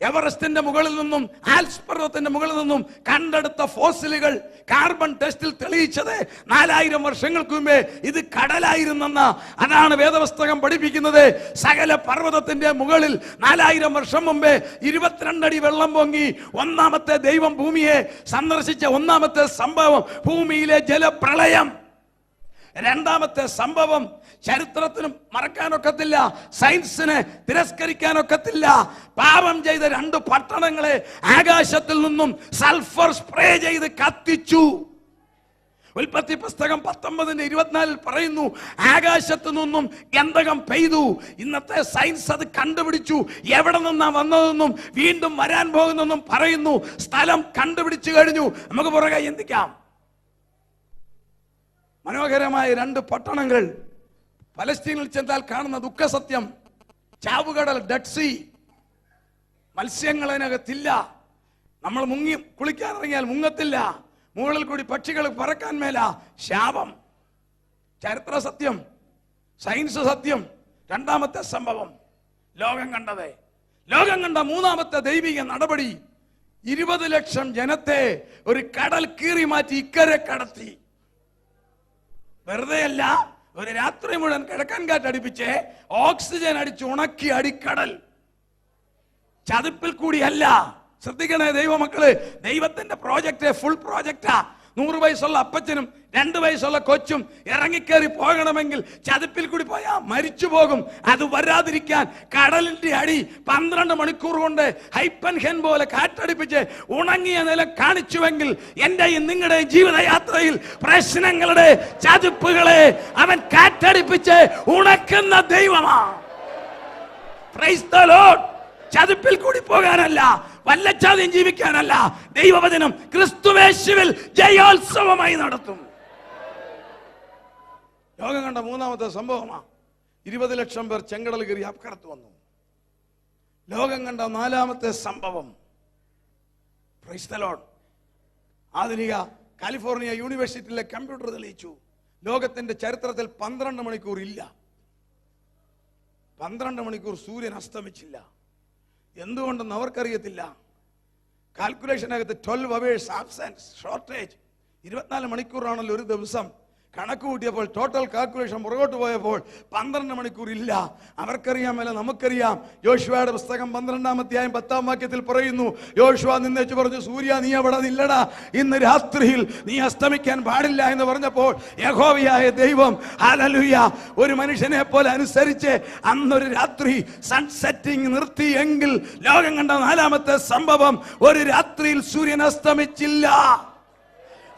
എവറസ്റ്റിന്റെ മുകളിൽ നിന്നും ആൽപ്സ് പർവ്വതത്തിന്റെ മുകളിൽ നിന്നും കണ്ടെടുത്ത ഫോസിലുകൾ കാർബൺ ടെസ്റ്റിൽ തെളിയിച്ചത് 4000 വർഷങ്ങൾക്ക് മുമ്പേ ഇത് കടലായിരുന്നെന്ന. അതാണ് വേദപുസ്തകം പഠിപ്പിക്കുന്നത്. സകല പർവ്വതത്തിന്റെ മുകളിൽ 4000 വർഷം മുമ്പേ 22 അടി വെള്ളം പൊങ്ങി. 1ാമത്തെ ദൈവം ഭൂമിയെ സന്ദർശിച്ച 1ാമത്തെ സംഭവം ഭൂമിയിലെ ജലപ്രളയം. രണ്ടാമത്തെ സംഭവം ചരിത്രത്തിനും മറക്കാനൊക്കത്തില്ല, സയൻസിനെ തിരസ്കരിക്കാനൊക്കത്തില്ല. പാപം ചെയ്ത 2 പട്ടണങ്ങളെ ആകാശത്തിൽ നിന്നും സൾഫർ സ്പ്രേ ചെയ്ത് കത്തിച്ചു. ഉൽപ്പത്തി പുസ്തകം 19:24 പറയുന്നു, ആകാശത്തു നിന്നും ഗന്ധകം പെയ്തു. ഇന്നത്തെ സയൻസ് അത് കണ്ടുപിടിച്ചു. എവിടെ നിന്നാ വന്നതെന്നും വീണ്ടും വരാൻ പോകുന്നെന്നും പറയുന്നു. സ്ഥലം കണ്ടുപിടിച്ചു കഴിഞ്ഞു. നമുക്ക് പുറകെ ചിന്തിക്കാം. മനോഹരമായ 2 പട്ടണങ്ങൾ. പലസ്തീനിൽ ചെന്നാൽ കാണുന്ന ദുഃഖസത്യം, ചാവുകടൽ, ഡെഡ് സീ, മത്സ്യങ്ങൾ അതിനകത്തില്ല. നമ്മൾ മുങ്ങി കുളിക്കാൻ ഇറങ്ങിയാൽ മുങ്ങത്തില്ല. മുകളിൽ കൂടി പക്ഷികൾ പറക്കാൻ മേല. ശാപം. ചരിത്ര സത്യം, സയൻസ് സത്യം. രണ്ടാമത്തെ സംഭവം ലോകം കണ്ടത്. ലോകം കണ്ട മൂന്നാമത്തെ ദൈവിക നടപടി, 20 ലക്ഷം ജനത്തെ ഒരു കടൽ കീറി മാറ്റി ഇക്കരെ കടത്തി. വെറുതെ അല്ല, ഒരു രാത്രി മുഴുവൻ കിഴക്കൻ കാറ്റടിപ്പിച്ച് ഓക്സിജൻ അടിച്ച് ഉണക്കി അടിക്കടൽ. ചതുപ്പിൽ കൂടിയല്ല. ശ്രദ്ധിക്കണേ ദൈവമക്കള്, ദൈവത്തിന്റെ പ്രോജക്റ്റ് ഫുൾ പ്രോജക്റ്റാ. 100 വയസ്സുള്ള അപ്പച്ചനും 2 വയസ്സുള്ള കൊച്ചും ഇറങ്ങിക്കേറി പോകണമെങ്കിൽ ചതുപ്പിൽ കൂടി പോയാ മരിച്ചു പോകും. അത് വരാതിരിക്കാൻ കടലിന്റെ അടി 12 മണിക്കൂർ കൊണ്ട് ഹൈപ്പൻഹെൻ പോലെ കാറ്റടിപ്പിച്ച് ഉണങ്ങിയ നിലം കാണിച്ചുവെങ്കിൽ എന്റെയും നിങ്ങളുടെയും ജീവിതയാത്രയിൽ പ്രശ്നങ്ങളുടെ ചതുപ്പുകളെ അവൻ കാറ്റടിപ്പിച്ച് ഉണക്കുന്ന ദൈവമാ. Praise the Lord. ചതുപ്പിൽ കൂടി പോകാനല്ല, വല്ലച്ചാതെയും ജീവിക്കാനല്ല. ദൈവവചനം ക്രിസ്തുവേശുവിൽ ജയോത്സവമായി നടത്തും. ലോകം കണ്ട മൂന്നാമത്തെ സംഭവമാണ് 20 ലക്ഷം പേർ ചെങ്കടൽ കയറി അക്കരത്ത് വന്നു. ലോകം കണ്ട 4ാമത്തെ സംഭവം, പ്രൈസ് ദി ലോർഡ്, ആധുനിക കാലിഫോർണിയ യൂണിവേഴ്സിറ്റിയിലെ കമ്പ്യൂട്ടർ തെളിയിച്ചു, ലോകത്തിന്റെ ചരിത്രത്തിൽ 12 മണിക്കൂർ ഇല്ല. 12 മണിക്കൂർ സൂര്യൻ അസ്തമിച്ചില്ല. എന്തുകൊണ്ടെന്ന് അവർക്കറിയത്തില്ല. കാൽക്കുലേഷനകത്ത് 12 hours ആബ്സെൻസ്, ഷോർട്ടേജ്. 24 മണിക്കൂറാണല്ലോ ഒരു ദിവസം. കണക്ക് കൂട്ടിയപ്പോൾ ടോട്ടൽ കാൽക്കുലേഷൻ പുറകോട്ട് പോയപ്പോൾ 12 മണിക്കൂർ ഇല്ല. അവർക്കറിയാമല്ല, നമുക്കറിയാം. യോശുവയുടെ പുസ്തകം 12-ാം അധ്യായം 10-ാം വാക്യത്തിൽ പറയുന്നു, യോശുവ നിന്നേച്ച് പറഞ്ഞു, സൂര്യ നീ അവിടെ നില്ലടാ, ഇന്ന് രാത്രിയിൽ നീ അസ്തമിക്കാൻ പാടില്ല എന്ന് പറഞ്ഞപ്പോൾ യഹോവയായ ദൈവം ഹല്ലേലൂയ ഒരു മനുഷ്യനെ പോലെ അനുസരിച്ച് അന്നൊരു രാത്രി സൺസെറ്റിംഗ് നിർത്തി. എങ്കിൽ ലോകം കണ്ട 4ാമത്തെ സംഭവം, ഒരു രാത്രിയിൽ സൂര്യൻ അസ്തമിച്ചില്ല.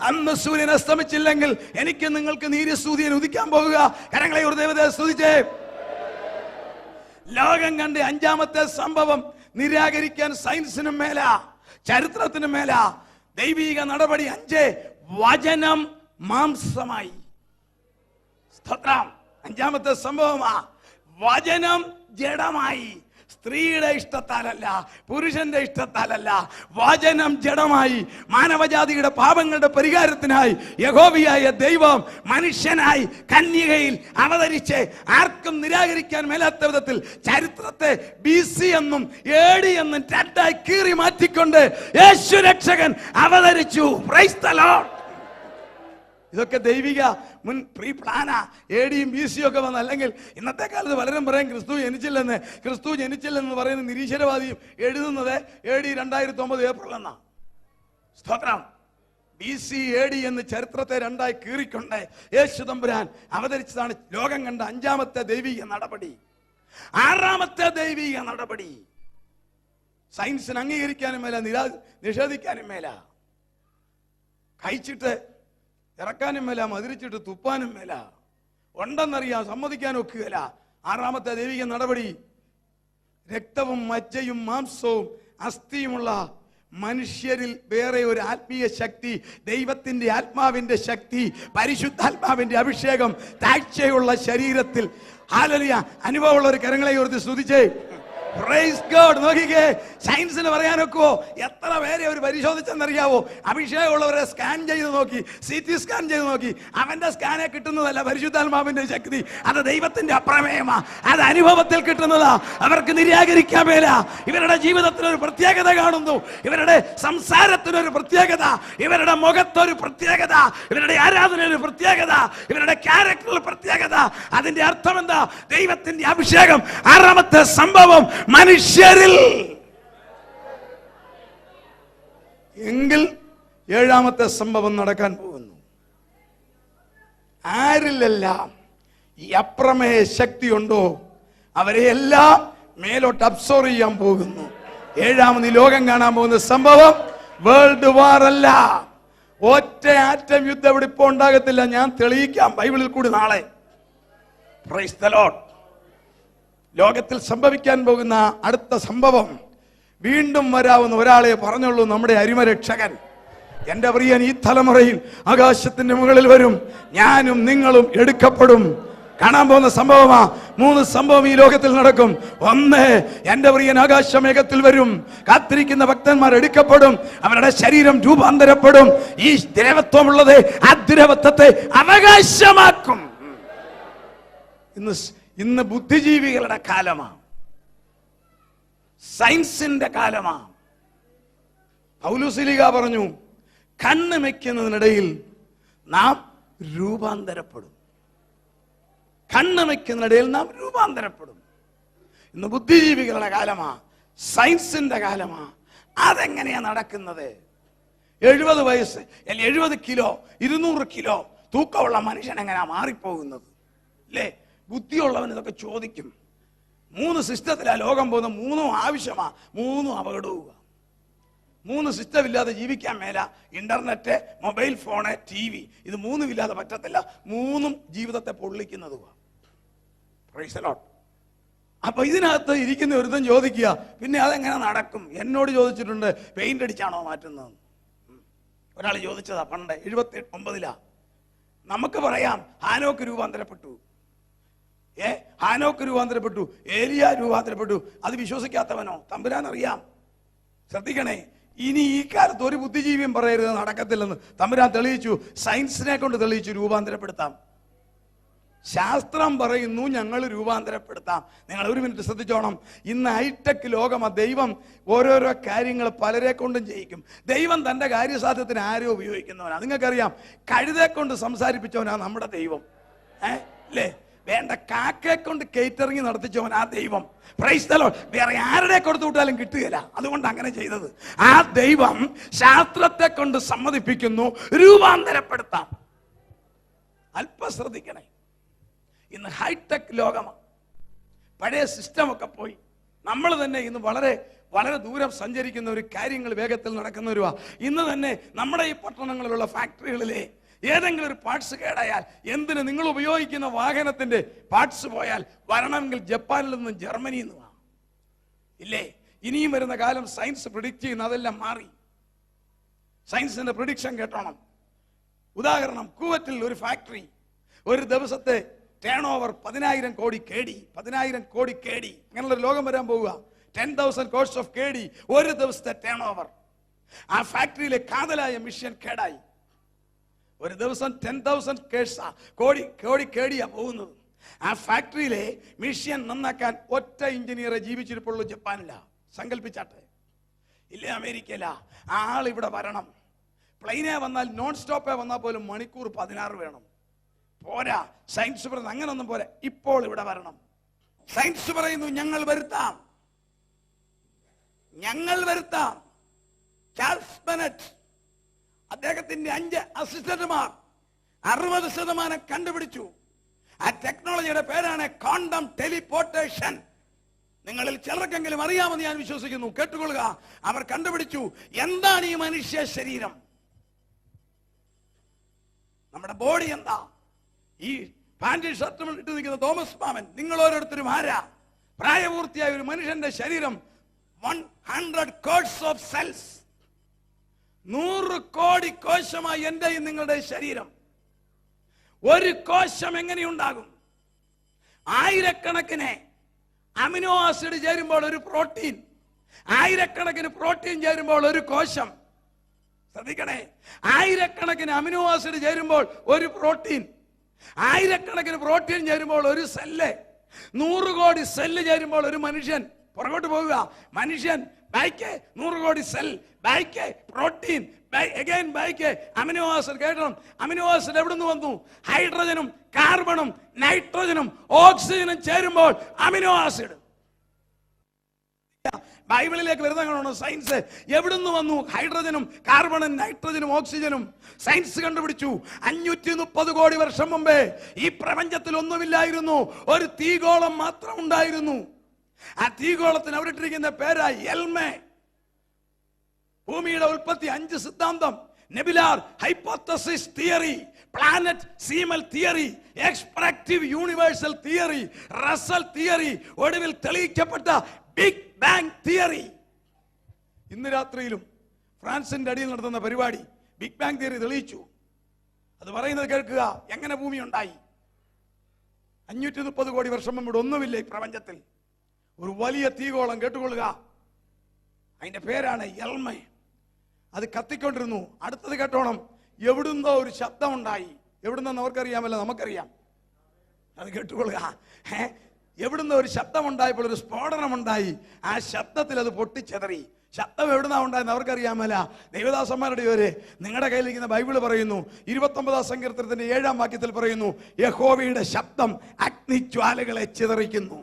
അന്ന് സൂര്യൻ അസ്തമിച്ചില്ലെങ്കിൽ എനിക്ക് നിങ്ങൾക്ക് നീര് സൂര്യൻ ഉദിക്കാൻ പോകുക. കരങ്ങളെ ഒരു ദൈവത്തെ സ്തുതിച്ചേ. ലോകം കണ്ട് 5ാമത്തെ സംഭവം, നിരാകരിക്കാൻ സയൻസിനും മേല, ചരിത്രത്തിനും മേല. ദൈവിക നടപടി 5, വചനം മാംസമായി. സ്തോത്രം. 5ാമത്തെ സംഭവമാ, വചനം ജഡമായി. സ്ത്രീയുടെ ഇഷ്ടത്താലല്ല, പുരുഷന്റെ ഇഷ്ടത്താലല്ല, വചനം ജഡമായി. മാനവജാതിയുടെ പാപങ്ങളുടെ പരിഹാരത്തിനായി യഹോവയായ ദൈവം മനുഷ്യനായി കന്യകയിൽ അവതരിച്ച് ആർക്കും നിരാകരിക്കാൻ മേലാത്ത വിധത്തിൽ ചരിത്രത്തെ BC എന്നും AD എന്നും 2ആയി കീറി മാറ്റിക്കൊണ്ട് യേശു രക്ഷകൻ അവതരിച്ചു. Price the Lord. ഇതൊക്കെ ദൈവിക മുൻ പ്രീ പ്ലാനാ. AD യും BC ഒക്കെ വന്ന. അല്ലെങ്കിൽ ഇന്നത്തെ കാലത്ത് പലരും പറയും ക്രിസ്തു ജനിച്ചില്ലെന്ന്. ക്രിസ്തു ജനിച്ചില്ലെന്ന് പറയുന്ന നിരീശ്വരവാദിയും എഴുതുന്നത് AD 2009 ഏപ്രിൽ എന്നാ. സ്തോത്രം. BC AD എന്ന് ചരിത്രത്തെ 2ആയി കീറിക്കൊണ്ട് യേശു തമ്പുരാൻ അവതരിച്ചതാണ് ലോകം കണ്ട 5ാമത്തെ ദൈവിക നടപടി. 6ാമത്തെ ദൈവിക നടപടി, സയൻസിന് അംഗീകരിക്കാനും മേല, നിഷേധിക്കാനും മേല, കഴിച്ചിട്ട് ഇറക്കാനും മേല, മതിരിച്ചിട്ട് തുപ്പാനും മേല, ഉണ്ടെന്നറിയാം സമ്മതിക്കാൻ ഒക്കുകയില്ല. 6ാമത്തെ ദൈവിക നടപടി, രക്തവും മജ്ജയും മാംസവും അസ്ഥിയുമുള്ള മനുഷ്യരിൽ വേറെ ഒരു ആത്മീയ ശക്തി, ദൈവത്തിന്റെ ആത്മാവിന്റെ ശക്തി, പരിശുദ്ധാത്മാവിന്റെ അഭിഷേകം താഴ്ചയുള്ള ശരീരത്തിൽ ഹല്ലേലൂയ അനുഭവമുള്ള ഒരു കരങ്ങളെ ഉയർത്തി സ്തുതിച്ചേ. Praise God. നോക്കിക്കേ, സയൻസിന് പറയാനൊക്കുവോ? എത്ര പേരെ അവർ പരിശോധിച്ചെന്നറിയാവോ? അഭിഷേകമുള്ളവരെ സ്കാൻ ചെയ്ത് നോക്കി, CT സ്കാൻ ചെയ്ത് നോക്കി. അവന്റെ സ്കാനെ കിട്ടുന്നതല്ല പരിശുദ്ധാത്മാവിന്റെ ശക്തി, അത് ദൈവത്തിന്റെ അപ്രമേയമാ, അത് അനുഭവത്തിൽ കിട്ടുന്നതാ. അവർക്ക് നിരാകരിക്കാൻ മേല. ഇവരുടെ ജീവിതത്തിനൊരു പ്രത്യേകത കാണുന്നു, ഇവരുടെ സംസാരത്തിനൊരു പ്രത്യേകത, ഇവരുടെ മുഖത്തൊരു പ്രത്യേകത, ഇവരുടെ ആരാധനയൊരു പ്രത്യേകത, ഇവരുടെ ക്യാരക്ടറിൽ പ്രത്യേകത. അതിന്റെ അർത്ഥം എന്താ? ദൈവത്തിന്റെ അഭിഷേകം. 6ാമത്തെ സംഭവം, മനുഷ്യരിൽ. എങ്കിൽ 7ാമത്തെ സംഭവം നടക്കാൻ പോകുന്നു. ആരിലെല്ലാം ഈ അപ്രമേയ ശക്തിയുണ്ടോ അവരെയെല്ലാം മേലോട്ട് അബ്സോർവ് ചെയ്യാൻ പോകുന്നു. ഏഴാമത് ലോകം കാണാൻ പോകുന്ന സംഭവം വേൾഡ് വാർ അല്ല. ഒറ്റ ആറ്റം യുദ്ധം ഇവിടെ ഇപ്പോ ഉണ്ടാകത്തില്ല. ഞാൻ തെളിയിക്കാം ബൈബിളിൽ കൂടി നാളെ. Price the Lord. ലോകത്തിൽ സംഭവിക്കാൻ പോകുന്ന അടുത്ത സംഭവം, വീണ്ടും വരാവുന്ന ഒരാളെ പറഞ്ഞുള്ളൂ, നമ്മുടെ അരിമരക്ഷകൻ. എന്റെ പ്രിയൻ ഈ തലമുറയിൽ ആകാശത്തിന്റെ മുകളിൽ വരും, ഞാനും നിങ്ങളും എടുക്കപ്പെടും. കാണാൻ പോകുന്ന സംഭവമാ. 3 സംഭവം ഈ ലോകത്തിൽ നടക്കും. ഒന്ന്, എന്റെ പ്രിയൻ ആകാശമേഘത്തിൽ വരും. കാത്തിരിക്കുന്ന ഭക്തന്മാർ എടുക്കപ്പെടും. അവരുടെ ശരീരം രൂപാന്തരപ്പെടും. ഈ ദ്രവത്വമുള്ളത് ആ ദ്രവത്വത്തെ അവകാശമാക്കും. ഇന്ന് ബുദ്ധിജീവികളുടെ കാലമാണ്, സയൻസിന്റെ കാലമാണ്. പൗലോസ് പറഞ്ഞു, കണ്ണ് വയ്ക്കുന്നതിനിടയിൽ നാം രൂപാന്തരപ്പെടും. കണ്ണ് വയ്ക്കുന്നതിനിടയിൽ നാം രൂപാന്തരപ്പെടും. ഇന്ന് ബുദ്ധിജീവികളുടെ കാലമാ, സയൻസിന്റെ കാലമാ. അതെങ്ങനെയാ നടക്കുന്നത്? 70 വയസ്സ് 70 കിലോ 200 കിലോ തൂക്കമുള്ള മനുഷ്യൻ എങ്ങനെയാ മാറിപ്പോകുന്നത്? അല്ലേ? ബുദ്ധിയുള്ളവൻ ഇതൊക്കെ ചോദിക്കും. 3 സിസ്റ്റത്തിലാ ലോകം പോകുന്ന. 3 ആവശ്യമാ, 3 അപകടവുക. 3 സിസ്റ്റം ഇല്ലാതെ ജീവിക്കാൻ മേല. ഇന്റർനെറ്റ്, മൊബൈൽ ഫോണ്, TV, ഇത് 3 ഇല്ലാതെ പറ്റത്തില്ല. 3 ജീവിതത്തെ പൊള്ളിക്കുന്നതുക. Price the Lord. അപ്പൊ ഇതിനകത്ത് ഇരിക്കുന്ന ഒരുത്തൻ ചോദിക്കുക, പിന്നെ അതെങ്ങനെ നടക്കും? എന്നോട് ചോദിച്ചിട്ടുണ്ട്, പെയിന്റ് അടിച്ചാണോ മാറ്റുന്നത്? ഒരാൾ ചോദിച്ചതാ പണ്ട് 79. നമുക്ക് പറയാം ഹാനോക്ക് രൂപാന്തരപ്പെട്ടു, ഹാനോക്ക് രൂപാന്തരപ്പെട്ടു, ഏലിയ രൂപാന്തരപ്പെട്ടു. അത് വിശ്വസിക്കാത്തവനോ? തമ്പുരാൻ അറിയാം. ശ്രദ്ധിക്കണേ, ഇനി ഈ കാലത്ത് ഒരു ബുദ്ധിജീവിയും പറയരുത് നടക്കത്തില്ലെന്ന്. തമ്പുരാൻ തെളിയിച്ചു, സയൻസിനെ കൊണ്ട് തെളിയിച്ചു രൂപാന്തരപ്പെടുത്താം. ശാസ്ത്രം പറയുന്നു ഞങ്ങൾ രൂപാന്തരപ്പെടുത്താം. നിങ്ങൾ ഒരു മിനിറ്റ് ശ്രദ്ധിച്ചോണം. ഇന്ന് ഹൈടെക് ലോകമാ. ദൈവം ഓരോരോ കാര്യങ്ങൾ പലരെ കൊണ്ടും ചെയ്യിക്കും. ദൈവം തന്റെ കാര്യസാധ്യത്തിന് ആരോ ഉപയോഗിക്കുന്നവനാ. നിങ്ങൾക്കറിയാം, കഴുതെ കൊണ്ട് സംസാരിപ്പിച്ചവനാ നമ്മുടെ ദൈവം. അല്ലേ? വേണ്ട കാക്കയെ കൊണ്ട് കേറ്ററിംഗ് നടത്തിച്ചവൻ ആ ദൈവം. Price the Lord. വേറെ ആരുടെ കൊടുത്തു വിട്ടാലും കിട്ടുകയില്ല. അതുകൊണ്ട് അങ്ങനെ ചെയ്തത്. ആ ദൈവം ശാസ്ത്രത്തെ കൊണ്ട് സമ്മതിപ്പിക്കുന്നു, രൂപാന്തരപ്പെടുത്താം. അല്പം ശ്രദ്ധിക്കണേ. ഇന്ന് ഹൈടെക് ലോകമാണ്. പഴയ സിസ്റ്റമൊക്കെ പോയി. നമ്മൾ തന്നെ ഇന്ന് വളരെ വളരെ ദൂരം സഞ്ചരിക്കുന്ന ഒരു കാര്യങ്ങൾ വേഗത്തിൽ നടക്കുന്നവരുവാ. ഇന്ന് തന്നെ നമ്മുടെ ഈ പട്ടണങ്ങളിലുള്ള ഫാക്ടറികളിലെ ഏതെങ്കിലും ഒരു പാർട്സ് കേടായാൽ, എന്തിന് നിങ്ങൾ ഉപയോഗിക്കുന്ന വാഹനത്തിന്റെ പാർട്സ് പോയാൽ വരണമെങ്കിൽ ജപ്പാനിൽ നിന്നും ജർമ്മനിയിൽ നിന്നുമാണ്. ഇല്ലേ? ഇനിയും വരുന്ന കാലം സയൻസ് പ്രിഡിക്റ്റ് ചെയ്യുന്ന അതെല്ലാം മാറി. സയൻസിന്റെ പ്രിഡിക്ഷൻ കേട്ടോണം. ഉദാഹരണം, കുവൈറ്റിൽ ഒരു ഫാക്ടറി, ഒരു ദിവസത്തെ ടേൺ ഓവർ 10,000 കോടി കേടി. 10,000 കോടി കേടി. അങ്ങനെയുള്ളൊരു ലോകം വരാൻ പോവുക. 10,000 crores of കേടി ഒരു ദിവസത്തെ ടേൺ ഓവർ. ആ ഫാക്ടറിയിലെ കാതലായ മിഷ്യൻ കേടായി. ഒരു ദിവസം 10,000 കോടി കേടിയാ പോകുന്നത്. ആ ഫാക്ടറിയിലെ മിഷ്യൻ നന്നാക്കാൻ ഒറ്റ എഞ്ചിനീയറെ ജീവിച്ചിരിപ്പുള്ളൂ ജപ്പാനില. സങ്കല്പിച്ചാട്ടെ. ഇല്ലേ അമേരിക്കയില. ആ ആൾ ഇവിടെ വരണം. പ്ലെയിനെ വന്നാൽ, നോൺ സ്റ്റോപ്പേ വന്നാൽ പോലും മണിക്കൂർ 16 വേണം. പോരാ. സയൻസ് പറയുന്നു അങ്ങനൊന്നും പോരാ, ഇപ്പോൾ ഇവിടെ വരണം. സയൻസ് പറയുന്നു ഞങ്ങൾ വരുത്താം. ചാൾസ് ബെനറ്റ്, അദ്ദേഹത്തിന്റെ 5 അസിസ്റ്റന്റുമാർ 60% കണ്ടുപിടിച്ചു. ആ ടെക്നോളജിയുടെ പേരാണ് ക്വാണ്ടം ടെലിപ്പോർട്ടേഷൻ. നിങ്ങളിൽ ചിലർക്കെങ്കിലും അറിയാമെന്ന് ഞാൻ വിശ്വസിക്കുന്നു. കേട്ടുകൊള്ളുക. അവർ കണ്ടുപിടിച്ചു എന്താണ് ഈ മനുഷ്യ ശരീരം, നമ്മുടെ ബോഡി എന്താ. ഈ പാന്റും ഷർട്ടും ഇട്ട് നിൽക്കുന്ന തോമസ് മാമൻ, നിങ്ങൾ ഓരോരുത്തരും ആരാ? പ്രായപൂർത്തിയായ ഒരു മനുഷ്യന്റെ ശരീരം 100 crores of cells. 100 കോടി കോശമായി എന്റെയും നിങ്ങളുടെ ശരീരം. ഒരു കോശം എങ്ങനെയുണ്ടാകും? ആയിരക്കണക്കിന് അമിനോ ആസിഡ് ചേരുമ്പോൾ ഒരു പ്രോട്ടീൻ, ആയിരക്കണക്കിന് പ്രോട്ടീൻ ചേരുമ്പോൾ ഒരു കോശം. ശ്രദ്ധിക്കണേ, ആയിരക്കണക്കിന് അമിനോ ആസിഡ് ചേരുമ്പോൾ ഒരു പ്രോട്ടീൻ, ആയിരക്കണക്കിന് പ്രോട്ടീൻ ചേരുമ്പോൾ ഒരു സെല്ല്, 100 കോടി സെല്ല് ചേരുമ്പോൾ ഒരു മനുഷ്യൻ. പുറകോട്ട് പോവുക. മനുഷ്യൻ ബാക്ക് 100 കോടി cell, back protein, again back amino acid. കേട്ടണം, അമിനോ ആസിഡ് എവിടെ നിന്ന് വന്നു? ഹൈഡ്രജനും കാർബണും നൈട്രജനും ഓക്സിജനും ചേരുമ്പോൾ അമിനോ ആസിഡ്. ബൈബിളിലേക്ക് വരുന്ന കാണണം. സയൻസ് എവിടുന്ന് വന്നു? ഹൈഡ്രജനും കാർബണും നൈട്രജനും ഓക്സിജനും സയൻസ് കണ്ടുപിടിച്ചു. 530 കോടി വർഷം മുമ്പേ ഈ പ്രപഞ്ചത്തിൽ ഒന്നുമില്ലായിരുന്നു, ഒരു തീഗോളം മാത്രം ഉണ്ടായിരുന്നു. ആ തീഗോളത്തിന് അവരിട്ടിരിക്കുന്ന പേരായി എൽമേ. ഭൂമിയുടെ ഉൽപ്പത്തി 5 സിദ്ധാന്തം: nebular hypothesis theory, planetesimal theory, extractive universal theory, Russell theory, ഒടുവിൽ തെളിയിക്കപ്പെട്ട ബിഗ് ബാങ് തിയറി. ഇന്ന് രാത്രിയിലും ഫ്രാൻസിന്റെ അടിയിൽ നടത്തുന്ന പരിപാടി ബിഗ് ബാങ് തിയറി തെളിയിച്ചു. അത് പറയുന്നത് കേൾക്കുക. എങ്ങനെ ഭൂമി ഉണ്ടായി? 530 കോടി വർഷം മുമ്പ് ഒന്നുമില്ല ഈ പ്രപഞ്ചത്തിൽ. ഒരു വലിയ തീഗോളം, കേട്ടുകൊള്ളുക, അതിന്റെ പേരാണ് എൽമേ. അത് കത്തിക്കൊണ്ടിരുന്നു. അടുത്തത് കേട്ടോണം, എവിടുന്നോ ഒരു ശബ്ദമുണ്ടായി. എവിടുന്നെന്ന് അവർക്കറിയാമല്ലോ, നമുക്കറിയാം. അത് കേട്ടുകൊള്ളുക. എവിടുന്നോ ഒരു ശബ്ദമുണ്ടായപ്പോൾ ഒരു സ്ഫോടനമുണ്ടായി. ആ ശബ്ദത്തിൽ അത് പൊട്ടിച്ചെതറി. ശബ്ദം എവിടുന്നാ ഉണ്ടായെന്ന് അവർക്കറിയാമല്ല. ദൈവദാസന്മാരുടെ പേര് നിങ്ങളുടെ കയ്യിലിരിക്കുന്ന ബൈബിള് പറയുന്നു, 29-ാം സങ്കീർത്തനത്തിന്റെ 7-ാം വാക്യത്തിൽ പറയുന്നു, യഹോവയുടെ ശബ്ദം അഗ്നിജ്വാലകളെ ചിതറിക്കുന്നു.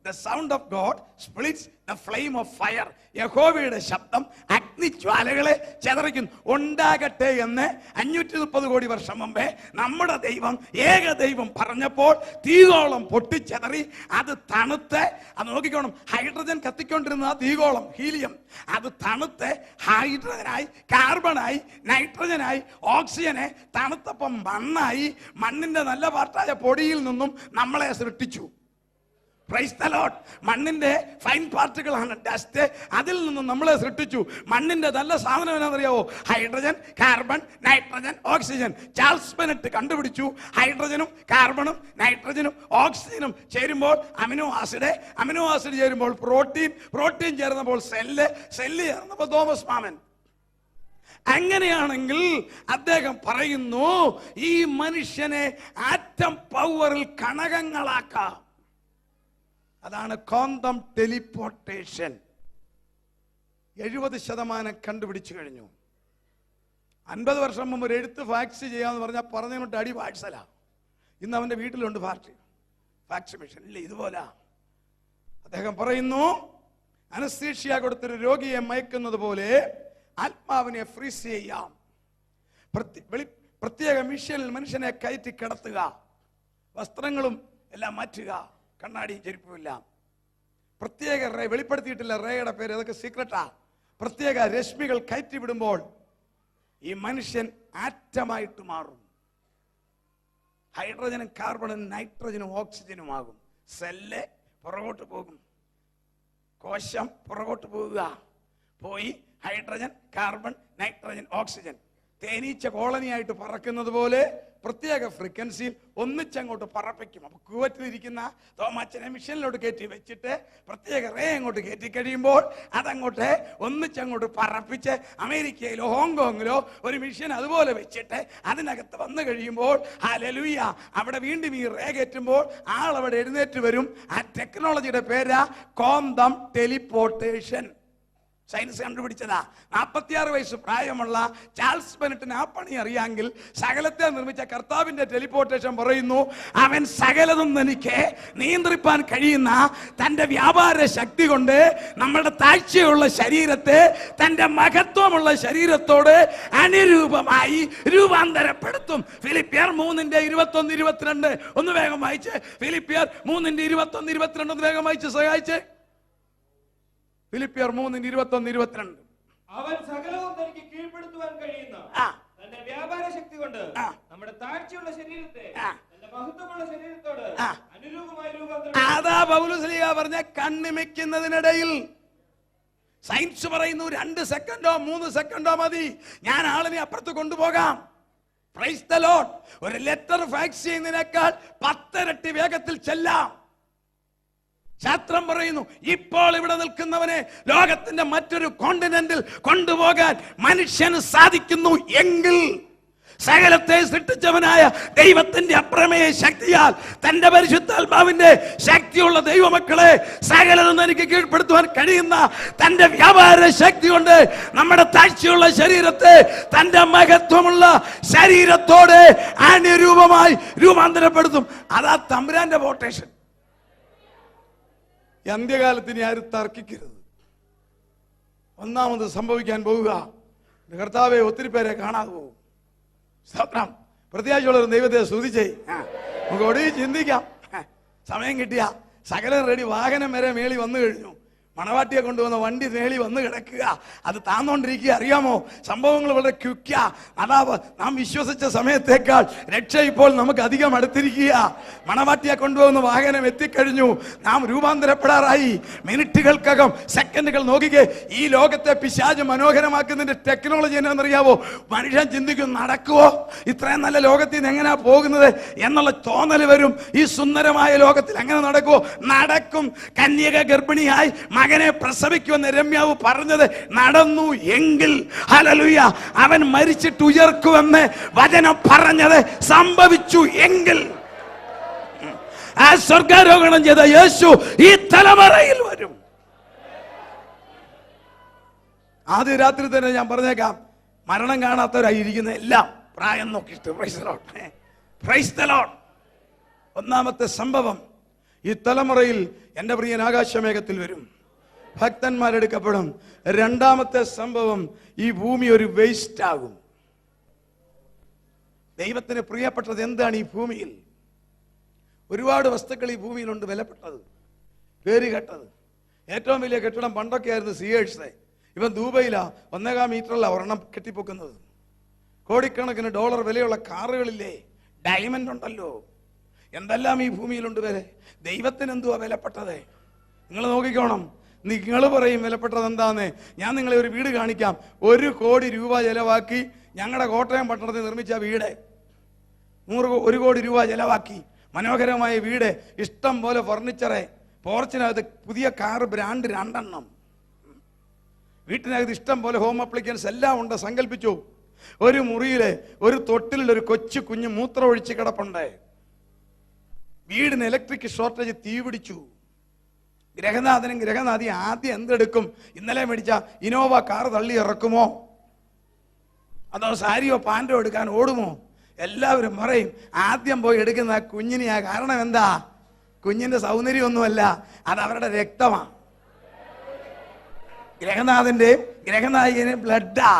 The sound of God splits the flame of fire. യഹോവയുടെ ശബ്ദം അഗ്നിജ്വാലകളെ ചിതറിക്കുന്നു. ഉണ്ടാകട്ടെ എന്ന് 530 കോടി വർഷം മുമ്പേ നമ്മുടെ ദൈവം, ഏക ദൈവം പറഞ്ഞപ്പോൾ തീഗോളം പൊട്ടിച്ചെതറി. അത് തണുത്ത്, അത് നോക്കിക്കോണം, ഹൈഡ്രജൻ കത്തിക്കൊണ്ടിരുന്ന ആ തീഗോളം, ഹീലിയം, അത് തണുത്ത് ഹൈഡ്രജനായി, കാർബണായി, നൈട്രജനായി, ഓക്സിജനെ തണുത്തപ്പം മണ്ണായി. മണ്ണിന്റെ നല്ല പാർട്ടായ പൊടിയിൽ നിന്നും നമ്മളെ സൃഷ്ടിച്ചു. Praise the Lord. മണ്ണിന്റെ ഫൈൻ പാർട്ടിക്കിളാണ് ഡസ്റ്റ്. അതിൽ നിന്നും നമ്മളെ സൃഷ്ടിച്ചു. മണ്ണിന്റെ നല്ല സാധനം എന്നാണെന്നറിയാവോ? Hydrogen, carbon, nitrogen, oxygen. Charles Bennett കണ്ടുപിടിച്ചു. ഹൈഡ്രജനും കാർബണും നൈട്രജനും ഓക്സിജനും ചേരുമ്പോൾ അമിനോ ആസിഡ്, അമിനോ ആസിഡ് ചേരുമ്പോൾ പ്രോട്ടീൻ, പ്രോട്ടീൻ ചേർന്നപ്പോൾ സെല്ല്, സെല്ല് ചേർന്നപ്പോൾ തോമസ് മാമൻ. അങ്ങനെയാണെങ്കിൽ അദ്ദേഹം പറയുന്നു, ഈ മനുഷ്യനെ ആറ്റം പവറിൽ കണകങ്ങളാക്കാം. അതാണ് ക്വാണ്ടം ടെലിപ്പോർട്ടേഷൻ. 70% കണ്ടുപിടിച്ചു കഴിഞ്ഞു. 50 വർഷം മുമ്പ് ഒരു എഴുത്ത് ഫാക്സ് ചെയ്യാന്ന് പറഞ്ഞാൽ പറഞ്ഞുകൊണ്ട് അടി വാട്സല. ഇന്ന് അവന്റെ വീട്ടിലുണ്ട് ഫാക്സ് മെഷീൻ. ഇല്ല, ഇതുപോലെ അദ്ദേഹം പറയുന്നു, അനസ്തീഷ്യ കൊടുത്തൊരു രോഗിയെ മയക്കുന്നത് പോലെ ആത്മാവിനെ ഫ്രീസ് ചെയ്യാം. പ്രത്യേക മിഷനിൽ മനുഷ്യനെ കയറ്റി കിടത്തുക, വസ്ത്രങ്ങളും എല്ലാം മാറ്റുക, കണ്ണാടിയും ചെരുപ്പുമില്ല. പ്രത്യേക റേ വെളിപ്പെടുത്തിയിട്ടില്ല, റേയുടെ പേര്, അതൊക്കെ സീക്രട്ടാ. പ്രത്യേക രശ്മികൾ കയറ്റി വിടുമ്പോൾ ഈ മനുഷ്യൻ ആറ്റമായിട്ട് മാറും. ഹൈഡ്രജനും കാർബണും നൈട്രജനും ഓക്സിജനും ആകും. സെല്ല് പുറകോട്ട് പോകും, കോശം പുറകോട്ട് പോകുക, പോയി ഹൈഡ്രജൻ, കാർബൺ, നൈട്രജൻ, ഓക്സിജൻ. തേനീച്ച കോളനിയായിട്ട് പറക്കുന്നത് പോലെ പ്രത്യേക ഫ്രീക്വൻസിയിൽ ഒന്നിച്ചങ്ങോട്ട് പറപ്പിക്കും. അപ്പൊ കുവറ്റിലിരിക്കുന്ന തോമാച്ചനെ മിഷനിലോട്ട് കയറ്റി വെച്ചിട്ട് പ്രത്യേക റേ അങ്ങോട്ട് കയറ്റി കഴിയുമ്പോൾ അതങ്ങോട്ട് ഒന്നിച്ചങ്ങോട്ട് പറപ്പിച്ച് അമേരിക്കയിലോ ഹോങ്കോങ്ങിലോ ഒരു മിഷൻ അതുപോലെ വെച്ചിട്ട് അതിനകത്ത് വന്നു കഴിയുമ്പോൾ ഹല്ലേലൂയ, അവിടെ വീണ്ടും ഈ റേ കയറ്റുമ്പോൾ ആളവിടെ എഴുന്നേറ്റ് വരും. ആ ടെക്നോളജിയുടെ പേരാ ക്വാണ്ടം ടെലിപ്പോർട്ടേഷൻ. സയൻസ് കണ്ടുപിടിച്ചതാ. 46 വയസ്സ് പ്രായമുള്ള ചാൾസ് ബെനറ്റിന് ആ പണി അറിയാമെങ്കിൽ സകലത്തെ നിർമ്മിച്ച കർത്താവിന്റെ ടെലിപ്പോർട്ടേഷൻ പറയുന്നു, അവൻ സകലതും തനിക്ക് നിയന്ത്രിപ്പാൻ കഴിയുന്ന തന്റെ വ്യാപാര ശക്തി കൊണ്ട് നമ്മുടെ താഴ്ചയുള്ള ശരീരത്തെ തന്റെ മഹത്വമുള്ള ശരീരത്തോട് അനുരൂപമായി രൂപാന്തരപ്പെടുത്തും. ഫിലിപ്പിയർ 3:21-22 ഒന്ന് വേഗം വായിച്ച്. ഫിലിപ്പിയർ 3:21-22 ഒന്ന് വേഗം വായിച്ച് സഹായിച്ച്. ഫിലിപ്പിയർ 3:21-22. അവൻ സകലവും തനിക്ക് കീഴ്പ്പെടുത്തുവാൻ കഴിയുന്ന തന്റെ വ്യാപാര ശക്തി കൊണ്ട് നമ്മുടെ താഴ്ചയുള്ള ശരീരത്തെ തന്റെ മഹത്വമുള്ള ശരീരത്തോട് അനുരൂപമായി രൂപാന്തരം. അതാ പൗലോസ് പറഞ്ഞ കണ്ണിമയ്ക്കുന്നതിനിടയിൽ സയൻസ് പറയുന്നു 2 സെക്കൻഡോ 3 സെക്കൻഡോ മതി, ഞാൻ ആളിനെ അപ്പുറത്ത് കൊണ്ടുപോകാം. Price the Lord. ഒരു ലെറ്റർ ഫാക്സ് ചെയ്യുന്നതിനേക്കാൾ 10 ഇരട്ടി വേഗത്തിൽ ചെല്ലാം. ശാസ്ത്രം പറയുന്നു, ഇപ്പോൾ ഇവിടെ നിൽക്കുന്നവനെ ലോകത്തിന്റെ മറ്റൊരു കോണ്ടിനെന്റിൽ കൊണ്ടുപോകാൻ മനുഷ്യന് സാധിക്കുന്നു എങ്കിൽ സകലത്തെ സൃഷ്ടിച്ചവനായ ദൈവത്തിന്റെ അപ്രമേയ ശക്തിയാൽ തന്റെ പരിശുദ്ധാത്മാവിന്റെ ശക്തിയുള്ള ദൈവമക്കളെ സകലതും എനിക്ക് കീഴ്പ്പെടുത്തുവാൻ കഴിയുന്ന തന്റെ വ്യാപാര ശക്തി കൊണ്ട് നമ്മുടെ താഴ്ചയുള്ള ശരീരത്തെ തന്റെ മഹത്വമുള്ള ശരീരത്തോട് അനുരൂപമായി രൂപാന്തരപ്പെടുത്തും. അതാ തമ്പുരാന്റെ പോർട്ടേഷൻ. ഈ അന്ത്യകാലത്ത് ഇനി ആരും തർക്കിക്കരുത്. ഒന്നാമത് സംഭവിക്കാൻ പോവുക, കർത്താവെ ഒത്തിരി പേരെ കാണാതെ പോകും. സ്തോത്രം. പ്രത്യാശയുള്ളവർ ദൈവത്തെ സ്തുതിച്ചേ. നമുക്ക് ഒടുവിൽ ചിന്തിക്കാം. സമയം കിട്ടിയ സകലം റെഡി. വാഹനം വരെ മേളി വന്നു കഴിഞ്ഞു. മണവാട്ടിയെ കൊണ്ടുവന്ന വണ്ടി മേളി വന്ന് കിടക്കുക. അത് താന്നോണ്ടിരിക്കുക. അറിയാമോ, സംഭവങ്ങൾ വളരെ ക്വിക്കാ. അതാ നാം വിശ്വസിച്ച സമയത്തേക്കാൾ രക്ഷ ഇപ്പോൾ നമുക്ക് അധികം അടുത്തിരിക്കുക. മണവാട്ടിയെ കൊണ്ടുവന്ന വാഹനം എത്തിക്കഴിഞ്ഞു. നാം രൂപാന്തരപ്പെടാറായി. മിനിറ്റുകൾക്കകം, സെക്കൻഡുകൾ നോക്കിക്കേ. ഈ ലോകത്തെ പിശാച് മനോഹരമാക്കുന്നതിന്റെ ടെക്നോളജി എന്നാണെന്നറിയാവോ? മനുഷ്യൻ ചിന്തിക്കും, നടക്കുവോ? ഇത്രയും നല്ല ലോകത്തിൽ നിന്ന് എങ്ങനെയാ പോകുന്നത് എന്നുള്ള തോന്നൽ വരും. ഈ സുന്ദരമായ ലോകത്തിൽ എങ്ങനെ നടക്കുവോ? നടക്കും. കന്യക ഗർഭിണിയായി മകനെ പ്രസവിക്കുമെന്ന് രമ്യാവ് പറഞ്ഞത് നടന്നു എങ്കിൽ, ഹല്ലേലൂയ, അവൻ മരിച്ചിട്ട് ഉയർക്കുമെന്ന് വചനം പറഞ്ഞത് സംഭവിച്ചു എങ്കിൽ, ആ സ്വർഗാരോഹണം ചെയ്ത യേശു ഈ തലമുറയിൽ വരും. ആദ്യ രാത്രി തന്നെ ഞാൻ പറഞ്ഞേക്കാം, മരണം കാണാത്തവരായിരിക്കുന്ന എല്ലാം പ്രായം നോക്കിയിട്ട് പ്രൈസ് ദി ലോർഡ്. ഒന്നാമത്തെ സംഭവം, ഈ തലമുറയിൽ എൻ്റെ പ്രിയൻ ആകാശമേഘത്തിൽ വരും, ഭക്തന്മാരെടുക്കപ്പെടും. രണ്ടാമത്തെ സംഭവം, ഈ ഭൂമി ഒരു വേസ്റ്റ് ആകും. ദൈവത്തിന് പ്രിയപ്പെട്ടത് എന്താണ്? ഈ ഭൂമിയിൽ ഒരുപാട് വസ്തുക്കൾ ഈ ഭൂമിയിലുണ്ട്, വിലപ്പെട്ടത്, പേര് കേട്ടത്. ഏറ്റവും വലിയ കെട്ടിടം പണ്ടൊക്കെ ആയിരുന്നു സിയേഴ്സ്. ഇവൻ ദുബൈയിലാ 1.25 മീറ്ററിലാ ഒരെണ്ണം കെട്ടിപ്പൊക്കുന്നത്. കോടിക്കണക്കിന് ഡോളർ വിലയുള്ള കാറുകളില്ലേ, ഡയമണ്ട് ഉണ്ടല്ലോ, എന്തെല്ലാം ഈ ഭൂമിയിലുണ്ട് വില. ദൈവത്തിന് എന്തുവാ വിലപ്പെട്ടത്? നിങ്ങൾ നോക്കിക്കോണം. നിങ്ങൾ പറയും വിലപ്പെട്ടത് എന്താന്ന്. ഞാൻ നിങ്ങളെ ഒരു വീട് കാണിക്കാം. 1 കോടി രൂപ ചെലവാക്കി ഞങ്ങളുടെ കോട്ടയം പട്ടണത്തിൽ നിർമ്മിച്ച വീട്, 1 കോടി രൂപ ചെലവാക്കി മനോഹരമായ വീട്, ഇഷ്ടം പോലെ ഫർണിച്ചറ്, പോർച്ചിനകത്ത് പുതിയ കാറ് ബ്രാൻഡ് 2 എണ്ണം, വീട്ടിനകത്ത് ഇഷ്ടം പോലെ ഹോം അപ്ലിക്കൻസ് എല്ലാം ഉണ്ട്. സങ്കല്പിച്ചു, ഒരു മുറിയില് ഒരു തൊട്ടിൽ ഒരു കൊച്ചു കുഞ്ഞ് മൂത്രം ഒഴിച്ച് കിടപ്പുണ്ട്. വീടിന് ഇലക്ട്രിക് ഷോർട്ടേജ്, തീ പിടിച്ചു. ഗ്രഹനാഥനും ഗ്രഹനാഥി ആദ്യം എന്തെടുക്കും? ഇന്നലെ മേടിച്ച ഇനോവ കാർ തള്ളി ഇറക്കുമോ, അതോ സാരിയോ പാൻറ്റോ എടുക്കാൻ ഓടുമോ? എല്ലാവരും പറയും ആദ്യം പോയി എടുക്കുന്ന ആ കുഞ്ഞിനെയാ. കാരണം എന്താ? കുഞ്ഞിന്റെ സൗന്ദര്യമൊന്നുമല്ല, അത് അവരുടെ രക്തമാണ്. ഗ്രഹനാഥന്റെയും ഗ്രഹനായികന്റെയും ബ്ലഡാ.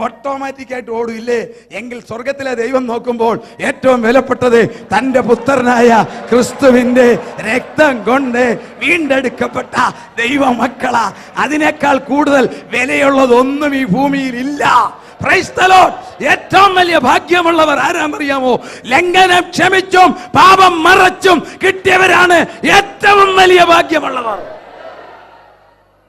ഓട്ടോമാറ്റിക് ആയിട്ട് ഓടില്ലേ? എങ്കിൽ സ്വർഗത്തിലെ ദൈവം നോക്കുമ്പോൾ ഏറ്റവും വിലപ്പെട്ടത് തന്റെ പുത്രനായ ക്രിസ്തുവിന്റെ രക്തം കൊണ്ട് വീണ്ടെടുക്കപ്പെട്ട ദൈവമക്കളാ. അതിനേക്കാൾ കൂടുതൽ വിലയുള്ളതൊന്നും ഈ ഭൂമിയിൽ ഇല്ല. Price the Lord. ഏറ്റവും വലിയ ഭാഗ്യമുള്ളവർ ആരാന്നറിയാമോ? ലംഘനം ക്ഷമിച്ചും പാപം മറച്ചും കിട്ടിയവരാണ് ഏറ്റവും വലിയ ഭാഗ്യമുള്ളവർ.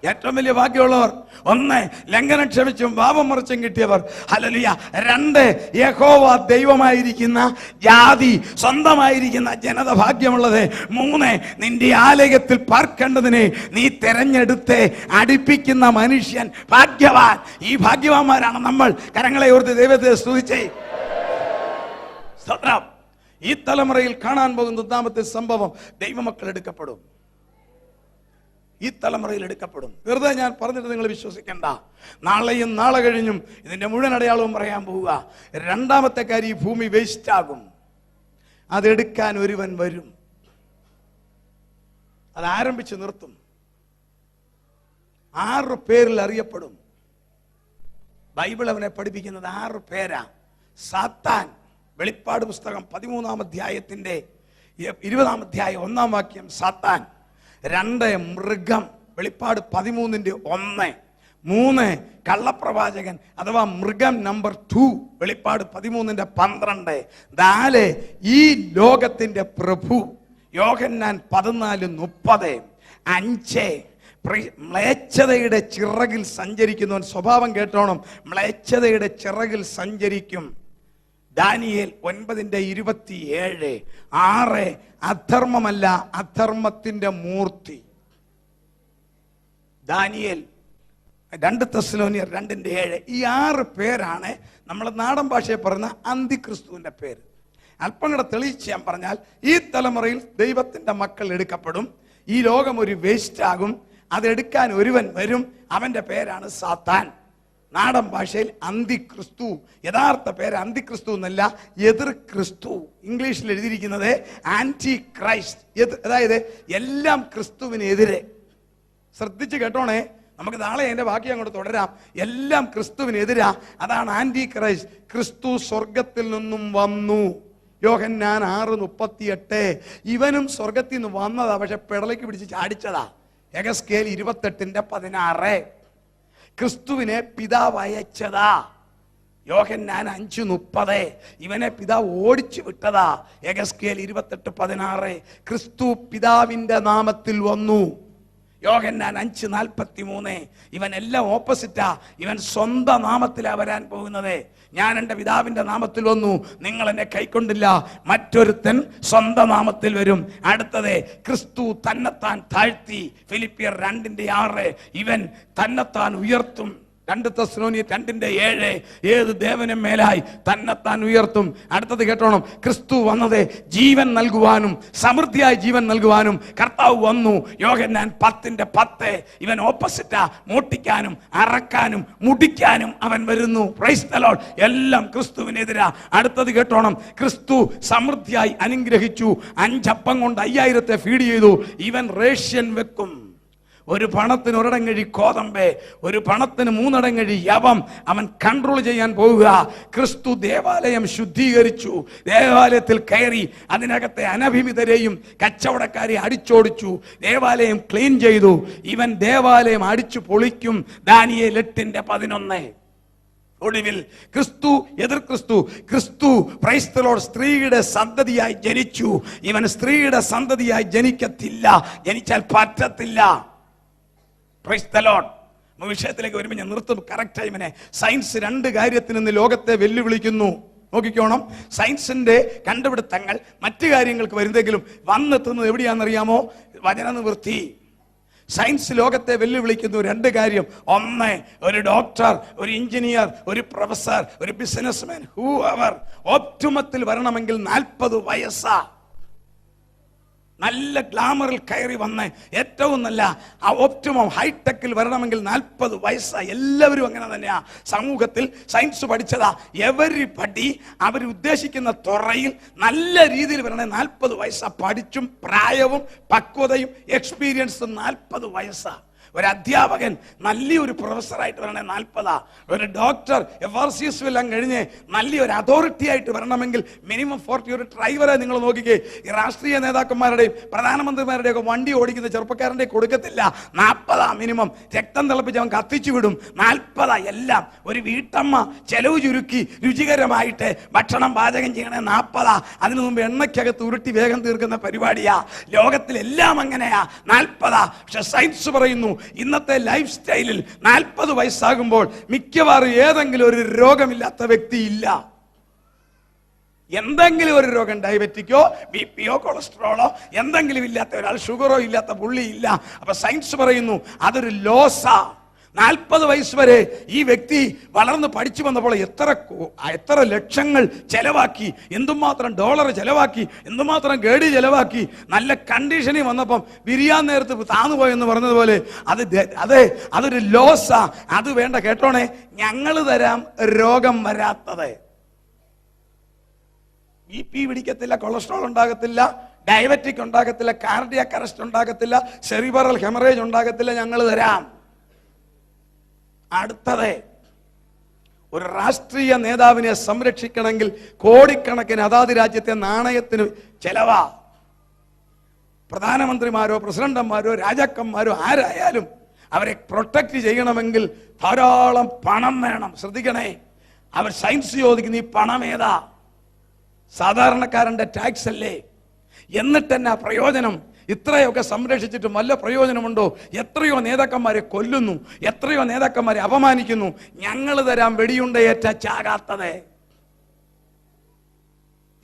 ഏറ്റവും വലിയ ഭാഗ്യമുള്ളവർ 1, ലംഘനം ക്ഷമിച്ചും പാപം മറച്ചും കിട്ടിയവർ. ഹല്ലേലൂയ. 2, യഹോവ ദൈവമായിരിക്കുന്ന ജാതി, സ്വന്തമായിരിക്കുന്ന ജനത ഭാഗ്യമുള്ളത്. 3, നിന്റെ ആലയത്തിൽ പാർക്കേണ്ടതിനെ നീ തെരഞ്ഞെടുത്ത് അടുപ്പിക്കുന്ന മനുഷ്യൻ ഭാഗ്യവാൻ. ഈ ഭാഗ്യവാന്മാരാണ് നമ്മൾ. കരങ്ങളെ ഓർത്ത് ദൈവത്തെ സ്തുതിച്ചേ. സ്തോത്രം. ഈ തലമുറയിൽ കാണാൻ പോകുന്ന 3ാമത്തെ സംഭവം, ദൈവമക്കൾ എടുക്കപ്പെടും. ഈ തലമുറയിൽ എടുക്കപ്പെടും. വെറുതെ ഞാൻ പറഞ്ഞിട്ട് നിങ്ങൾ വിശ്വസിക്കണ്ട. നാളെയും നാളെ കഴിഞ്ഞും ഇതിന്റെ മുഴുവൻ അടയാളവും പറയാൻ പോവുക. 2ാമത്തെ കാര്യം, ഈ ഭൂമി വേസ്റ്റ് ആകും. അതെടുക്കാൻ ഒരുവൻ വരും. അത് ആരംഭിച്ച് നിർത്തും. 6 പേരിൽ അറിയപ്പെടും. ബൈബിൾ അവനെ പഠിപ്പിക്കുന്നത് 6 പേരാ. സാത്താൻ, വെളിപ്പാട് പുസ്തകം 13-ാം അധ്യായത്തിന്റെ 20-ാം അധ്യായം 1-ാം വാക്യം സാത്താൻ. 2, മൃഗം, വെളിപ്പാട് 13-ന്റെ 1. 3, കള്ളപ്രവാചകൻ അഥവാ മൃഗം നമ്പർ 2, വെളിപ്പാട് 13-ന്റെ 12. 4, ഈ ലോകത്തിന്റെ പ്രഭു, യോഹന്നാൻ 14:30. 5, മ്ലേച്ഛതയുടെ ചിറകിൽ സഞ്ചരിക്കുന്നവൻ. സ്വഭാവം കേട്ടോണം, മ്ലേച്ഛതയുടെ ചിറകിൽ സഞ്ചരിക്കും. ദാനിയേൽ 9:27. 6, അധർമ്മമല്ല അധർമ്മത്തിന്റെ മൂർത്തി. ദാനിയേൽ 2 തെസ്സലോനിയർ 2:7. ഈ 6 പേരാണ് നമ്മൾ നാടൻ ഭാഷയിൽ പറയുന്ന അന്തിക്രിസ്തുവിന്റെ പേര്. അല്പം കൂടെ തെളിയിച്ച് ഞാൻ പറഞ്ഞാൽ, ഈ തലമുറയിൽ ദൈവത്തിന്റെ മക്കൾ എടുക്കപ്പെടും. ഈ ലോകം ഒരു വേസ്റ്റ് ആകും. അതെടുക്കാൻ ഒരുവൻ വരും. അവന്റെ പേരാണ് സാത്താൻ. നാടൻ ഭാഷയിൽ അന്തിക്രിസ്തു. യഥാർത്ഥ പേര് അന്തിക്രിസ്തു എന്നല്ല, എതിർ ക്രിസ്തു. ഇംഗ്ലീഷിൽ എഴുതിയിരിക്കുന്നത് ആന്റി ക്രൈസ്റ്റ്. അതായത് എല്ലാം ക്രിസ്തുവിനെതിരെ. ശ്രദ്ധിച്ച് കേട്ടോണേ. നമുക്ക് നാളെ അതിന്റെ ബാക്കി അങ്ങോട്ട് തുടരാം. എല്ലാം ക്രിസ്തുവിനെതിരാ. അതാണ് ആന്റി ക്രൈസ്റ്റ്. ക്രിസ്തു സ്വർഗത്തിൽ നിന്നും വന്നു. യോഹന്നാൻ 6:38. ഇവനും സ്വർഗത്തിൽ നിന്ന് വന്നതാ, പക്ഷെ പെടലേക്ക് പിടിച്ച് ചാടിച്ചതാ. എഗസ്കേൽ 28:16. ക്രിസ്തുവിനെ പിതാവ് അയച്ചതാ. യോഹന്നാൻ 5:30. ഇവനെ പിതാവ് ഓടിച്ചു വിട്ടതാ. എഗസ്കേൽ 28:16. ക്രിസ്തു പിതാവിന്റെ നാമത്തിൽ വന്നു. യോഹന്നാൻ 5:43. ഇവൻ എല്ലാം ഓപ്പോസിറ്റാ. ഇവൻ സ്വന്തം നാമത്തിലാ വരാൻ പോകുന്നത്. ഞാൻ എൻ്റെ പിതാവിന്റെ നാമത്തിൽ വന്നു, നിങ്ങൾ എന്നെ കൈക്കൊണ്ടില്ല. മറ്റൊരുത്തൻ സ്വന്തം നാമത്തിൽ വരും. അടുത്തത് ക്രിസ്തു തന്നെത്താൻ താഴ്ത്തി. ഫിലിപ്പിയർ 2:6. ഇവൻ തന്നെത്താൻ ഉയർത്തും. 2 തെസ്സലോനിയർ 2:7. ഏത് ദേവനും മേലായി തന്നെത്താൻ ഉയർത്തും. അടുത്തത് കേട്ടോണം. ക്രിസ്തു വന്നത് ജീവൻ നൽകുവാനും സമൃദ്ധിയായി ജീവൻ നൽകുവാനും കർത്താവ് വന്നു. യോഹന്നാൻ 10:10. ഇവൻ ഓപ്പോസിറ്റാ. മോട്ടിക്കാനും അറക്കാനും മുടിക്കാനും അവൻ വരുന്നു. Price the Lord. എല്ലാം ക്രിസ്തുവിനെതിരാ. അടുത്തത് കേട്ടോണം. ക്രിസ്തു സമൃദ്ധിയായി അനുഗ്രഹിച്ചു. 5 അപ്പം കൊണ്ട് 5000 ഫീഡ് ചെയ്തു. ഇവൻ റേഷ്യൻ വെക്കും. ഒരു പണത്തിന് 1 ഇടങ്ങഴി കോതമ്പ്, ഒരു പണത്തിന് 3 ഇടങ്ങഴി യവം അവൻ കൺട്രോൾ ചെയ്യാൻ പോവുക. ക്രിസ്തു ദേവാലയം ശുദ്ധീകരിച്ചു. ദേവാലയത്തിൽ കയറി അതിനകത്തെ അനഭിമിതരെയും കച്ചവടക്കാരെ അടിച്ചോടിച്ചു. ദേവാലയം ക്ലീൻ ചെയ്തു. ഇവൻ ദേവാലയം അടിച്ചു പൊളിക്കും. ദാനിയേൽ 8:11. ഒടുവിൽ ക്രിസ്തു, എതിർ ക്രിസ്തു, ക്രിസ്തു പ്രൈസ് ദി ലോർഡ് സ്ത്രീയുടെ സന്തതിയായി ജനിച്ചു. ഇവൻ സ്ത്രീയുടെ സന്തതിയായി ജനിക്കത്തില്ല, ജനിച്ചാൽ പറ്റത്തില്ല. Price the Lord. വിഷയത്തിലേക്ക് വരുമ്പോൾ ഞാൻ നിർത്തും കറക്റ്റ് ടൈമിനെ. സയൻസ് 2 കാര്യത്തിൽ നിന്ന് ലോകത്തെ വെല്ലുവിളിക്കുന്നു. നോക്കിക്കോണം. സയൻസിന്റെ കണ്ടുപിടുത്തങ്ങൾ മറ്റു കാര്യങ്ങൾക്ക് വരുന്നെങ്കിലും വന്നെത്തുന്നത് എവിടെയാണെന്നറിയാമോ? വചനനിവൃത്തി. സയൻസ് ലോകത്തെ വെല്ലുവിളിക്കുന്നു 2 കാര്യം. ഒന്ന്, ഒരു ഡോക്ടർ, ഒരു എഞ്ചിനീയർ, ഒരു പ്രൊഫസർ, ഒരു ബിസിനസ്മാൻ, ഹൂ അവർ ഓപ്റ്റിമത്തിൽ വരണമെങ്കിൽ 40 വയസ്സാ. നല്ല ഗ്ലാമറിൽ കയറി വന്ന് ഏറ്റവും നല്ല ആ ഓപ്റ്റിമം ഹൈടെക്കിൽ വരണമെങ്കിൽ 40 വയസ്സാ. എല്ലാവരും അങ്ങനെ തന്നെയാ. സമൂഹത്തിൽ സയൻസ് പഠിച്ചതാ. എവരിബഡി അവർ ഉദ്ദേശിക്കുന്ന തുറയിൽ നല്ല രീതിയിൽ വരണേ 40 വയസ്സാ. പഠിച്ചും പ്രായവും പക്വതയും എക്സ്പീരിയൻസും 40 വയസ്സാ. ഒരു അധ്യാപകൻ നല്ലൊരു പ്രൊഫസറായിട്ട് വരണേ 40. ഒരു ഡോക്ടർ FRCS എല്ലാം കഴിഞ്ഞ് നല്ലൊരു അതോറിറ്റി ആയിട്ട് വരണമെങ്കിൽ മിനിമം 40. ഒരു ഡ്രൈവറെ നിങ്ങൾ നോക്കിക്കേ. ഈ രാഷ്ട്രീയ നേതാക്കന്മാരുടെയും പ്രധാനമന്ത്രിമാരുടെയും ഒക്കെ വണ്ടി ഓടിക്കുന്ന ചെറുപ്പക്കാരൻ്റെ കൊടുക്കത്തില്ല. 40 മിനിമം. രക്തം തിളപ്പിച്ച് അവൻ കത്തിച്ചു വിടും. 40 എല്ലാം. ഒരു വീട്ടമ്മ ചെലവ് ചുരുക്കി രുചികരമായിട്ട് ഭക്ഷണം പാചകം ചെയ്യണേ 40. അതിനു മുമ്പ് എണ്ണയ്ക്കകത്ത് ഉരുട്ടി വേഗം തീർക്കുന്ന പരിപാടിയാ. ലോകത്തിലെല്ലാം അങ്ങനെയാ 40. പക്ഷെ സയൻസ് പറയുന്നു ഇന്നത്തെ ലൈഫ് സ്റ്റൈലിൽ 40 വയസ്സാകുമ്പോൾ മിക്കവാറും ഏതെങ്കിലും ഒരു രോഗമില്ലാത്ത വ്യക്തി ഇല്ല. എന്തെങ്കിലും ഒരു രോഗം, ഡയബറ്റിക്കോ BP-യോ കൊളസ്ട്രോളോ എന്തെങ്കിലും ഇല്ലാത്ത ഒരാൾ, ഷുഗറോ ഇല്ലാത്ത പുള്ളി ഇല്ല. അപ്പൊ സയൻസ് പറയുന്നു അതൊരു ലോസാ. 40 വയസ്സ് വരെ ഈ വ്യക്തി വളർന്ന് പഠിച്ചു വന്നപ്പോൾ എത്ര ലക്ഷങ്ങൾ ചെലവാക്കി, എന്തുമാത്രം ഡോളർ ചെലവാക്കി, എന്തുമാത്രം ഗഡി ചെലവാക്കി. നല്ല കണ്ടീഷനിൽ വന്നപ്പം വിരിയാൻ നേരത്ത് താന്നുപോയെന്ന് പറഞ്ഞതുപോലെ അതൊരു ലോസാ. അത് വേണ്ട. കേട്ടോണേ, ഞങ്ങൾ തരാം രോഗം വരാത്തത്. BP പിടിക്കത്തില്ല, കൊളസ്ട്രോൾ ഉണ്ടാകത്തില്ല, ഡയബറ്റിക് ഉണ്ടാകത്തില്ല, കാർഡിയാക് അറസ്റ്റ് ഉണ്ടാകത്തില്ല, സെറിബ്രൽ ഹെമറേജ് ഉണ്ടാകത്തില്ല. ഞങ്ങൾ തരാം. അടുത്തത്, ഒരു രാഷ്ട്രീയ നേതാവിനെ സംരക്ഷിക്കണമെങ്കിൽ കോടിക്കണക്കിന് അതാത് രാജ്യത്തെ നാണയത്തിന് ചെലവാ. പ്രധാനമന്ത്രിമാരോ പ്രസിഡന്റന്മാരോ രാജാക്കന്മാരോ ആരായാലും അവരെ പ്രൊട്ടക്ട് ചെയ്യണമെങ്കിൽ ധാരാളം പണം വേണം. ശ്രദ്ധിക്കണേ, അവർ സയൻസ് ചോദിക്കുന്ന ഈ പണം ഏതാ? സാധാരണക്കാരന്റെ ടാക്സ് അല്ലേ? എന്നിട്ട് തന്നെ പ്രയോജനം? ഇത്രയൊക്കെ സംരക്ഷിച്ചിട്ട് വല്ല പ്രയോജനമുണ്ടോ? എത്രയോ നേതാക്കന്മാരെ കൊല്ലുന്നു, എത്രയോ നേതാക്കന്മാരെ അപമാനിക്കുന്നു. ഞങ്ങൾ തരാം വെടിയുണ്ടയേറ്റ ചാകാത്തത്.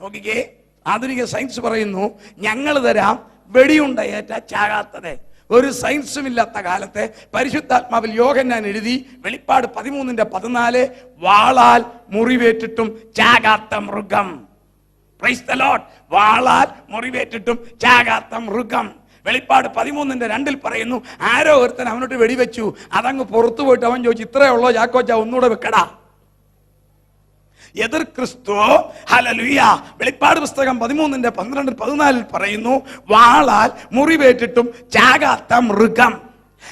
നോക്കിക്കേ, ആധുനിക സയൻസ് പറയുന്നു ഞങ്ങൾ തരാം വെടിയുണ്ടയേറ്റ ചാകാത്തത്. ഒരു സയൻസും ഇല്ലാത്ത കാലത്തെ പരിശുദ്ധാത്മാവിൽ യോഹന്നാൻ എഴുതി. വെളിപ്പാട് 13:14. വാളാൽ മുറിവേറ്റിട്ടും ചാകാത്ത മൃഗം. Price the Lord. വാളാൽ മുറിവേറ്റിട്ടും ചാകാത്ത മൃഗം. വെളിപ്പാട് 13:2 പറയുന്നു ആരോ ഒരുത്തൻ അവനോട്ട് വെടിവെച്ചു. അതങ്ങ് പുറത്തു പോയിട്ട് അവൻ ചോദിച്ചു, ഇത്രയേ ഉള്ളോ ചാക്കോച്ച, ഒന്നുകൂടെ വെക്കടാ. എതിർ ക്രിസ്തു. ഹല്ലേലൂയ. വെളിപ്പാട് പുസ്തകം 13:12-14 പറയുന്നു വാളാൽ മുറിവേറ്റിട്ടും ചാകാത്ത മൃഗം.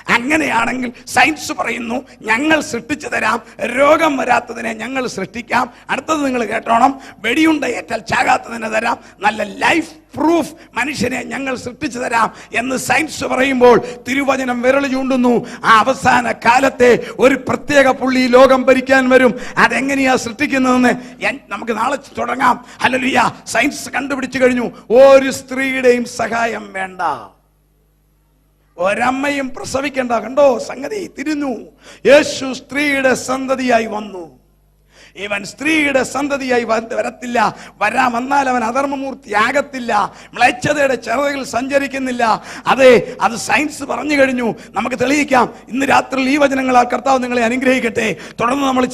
അങ്ങനെയാണെങ്കിൽ സയൻസ് പറയുന്നു ഞങ്ങൾ സൃഷ്ടിച്ചു തരാം, രോഗം വരാത്തതിനെ ഞങ്ങൾ സൃഷ്ടിക്കാം. അടുത്തത് നിങ്ങൾ കേട്ടോണം, വെടിയുണ്ട ഏറ്റാൽ ചാകാത്തതിനെ തരാം, നല്ല ലൈഫ് പ്രൂഫ് മനുഷ്യനെ ഞങ്ങൾ സൃഷ്ടിച്ചു തരാം എന്ന് സയൻസ് പറയുമ്പോൾ തിരുവചനം വിരൽ ചൂണ്ടുന്നു. ആ അവസാന കാലത്തെ ഒരു പ്രത്യേക പുള്ളി ലോകം ഭരിക്കാൻ വരും. അതെങ്ങനെയാ സൃഷ്ടിക്കുന്നതെന്ന് നമുക്ക് നാളെ തുടങ്ങാം. ഹല്ലേലൂയ. സയൻസ് കണ്ടുപിടിച്ചു കഴിഞ്ഞു, ഒരു സ്ത്രീയുടെയും സഹായം വേണ്ട, ഒരമ്മയും പ്രസവിക്കേണ്ട. കണ്ടോ, സംഗതി തിരിഞ്ഞു. യേശു സ്ത്രീയുടെ സന്തതിയായി വന്നു. ഇവൻ സ്ത്രീയുടെ സന്തതിയായി വരത്തില്ല. വന്നാൽ അവൻ അധർമ്മമൂർത്തിയാകത്തില്ല, മ്ലേച്ഛതയുടെ ചിറകുകൾ സഞ്ചരിക്കുന്നില്ല. അതെ, അത് സയൻസ് പറഞ്ഞു കഴിഞ്ഞു. നമുക്ക് തെളിയിക്കാം. ഇന്ന് രാത്രി ഈ വചനങ്ങളാൽ കർത്താവ് നിങ്ങളെ അനുഗ്രഹിക്കട്ടെ. തുടർന്ന് നമ്മൾ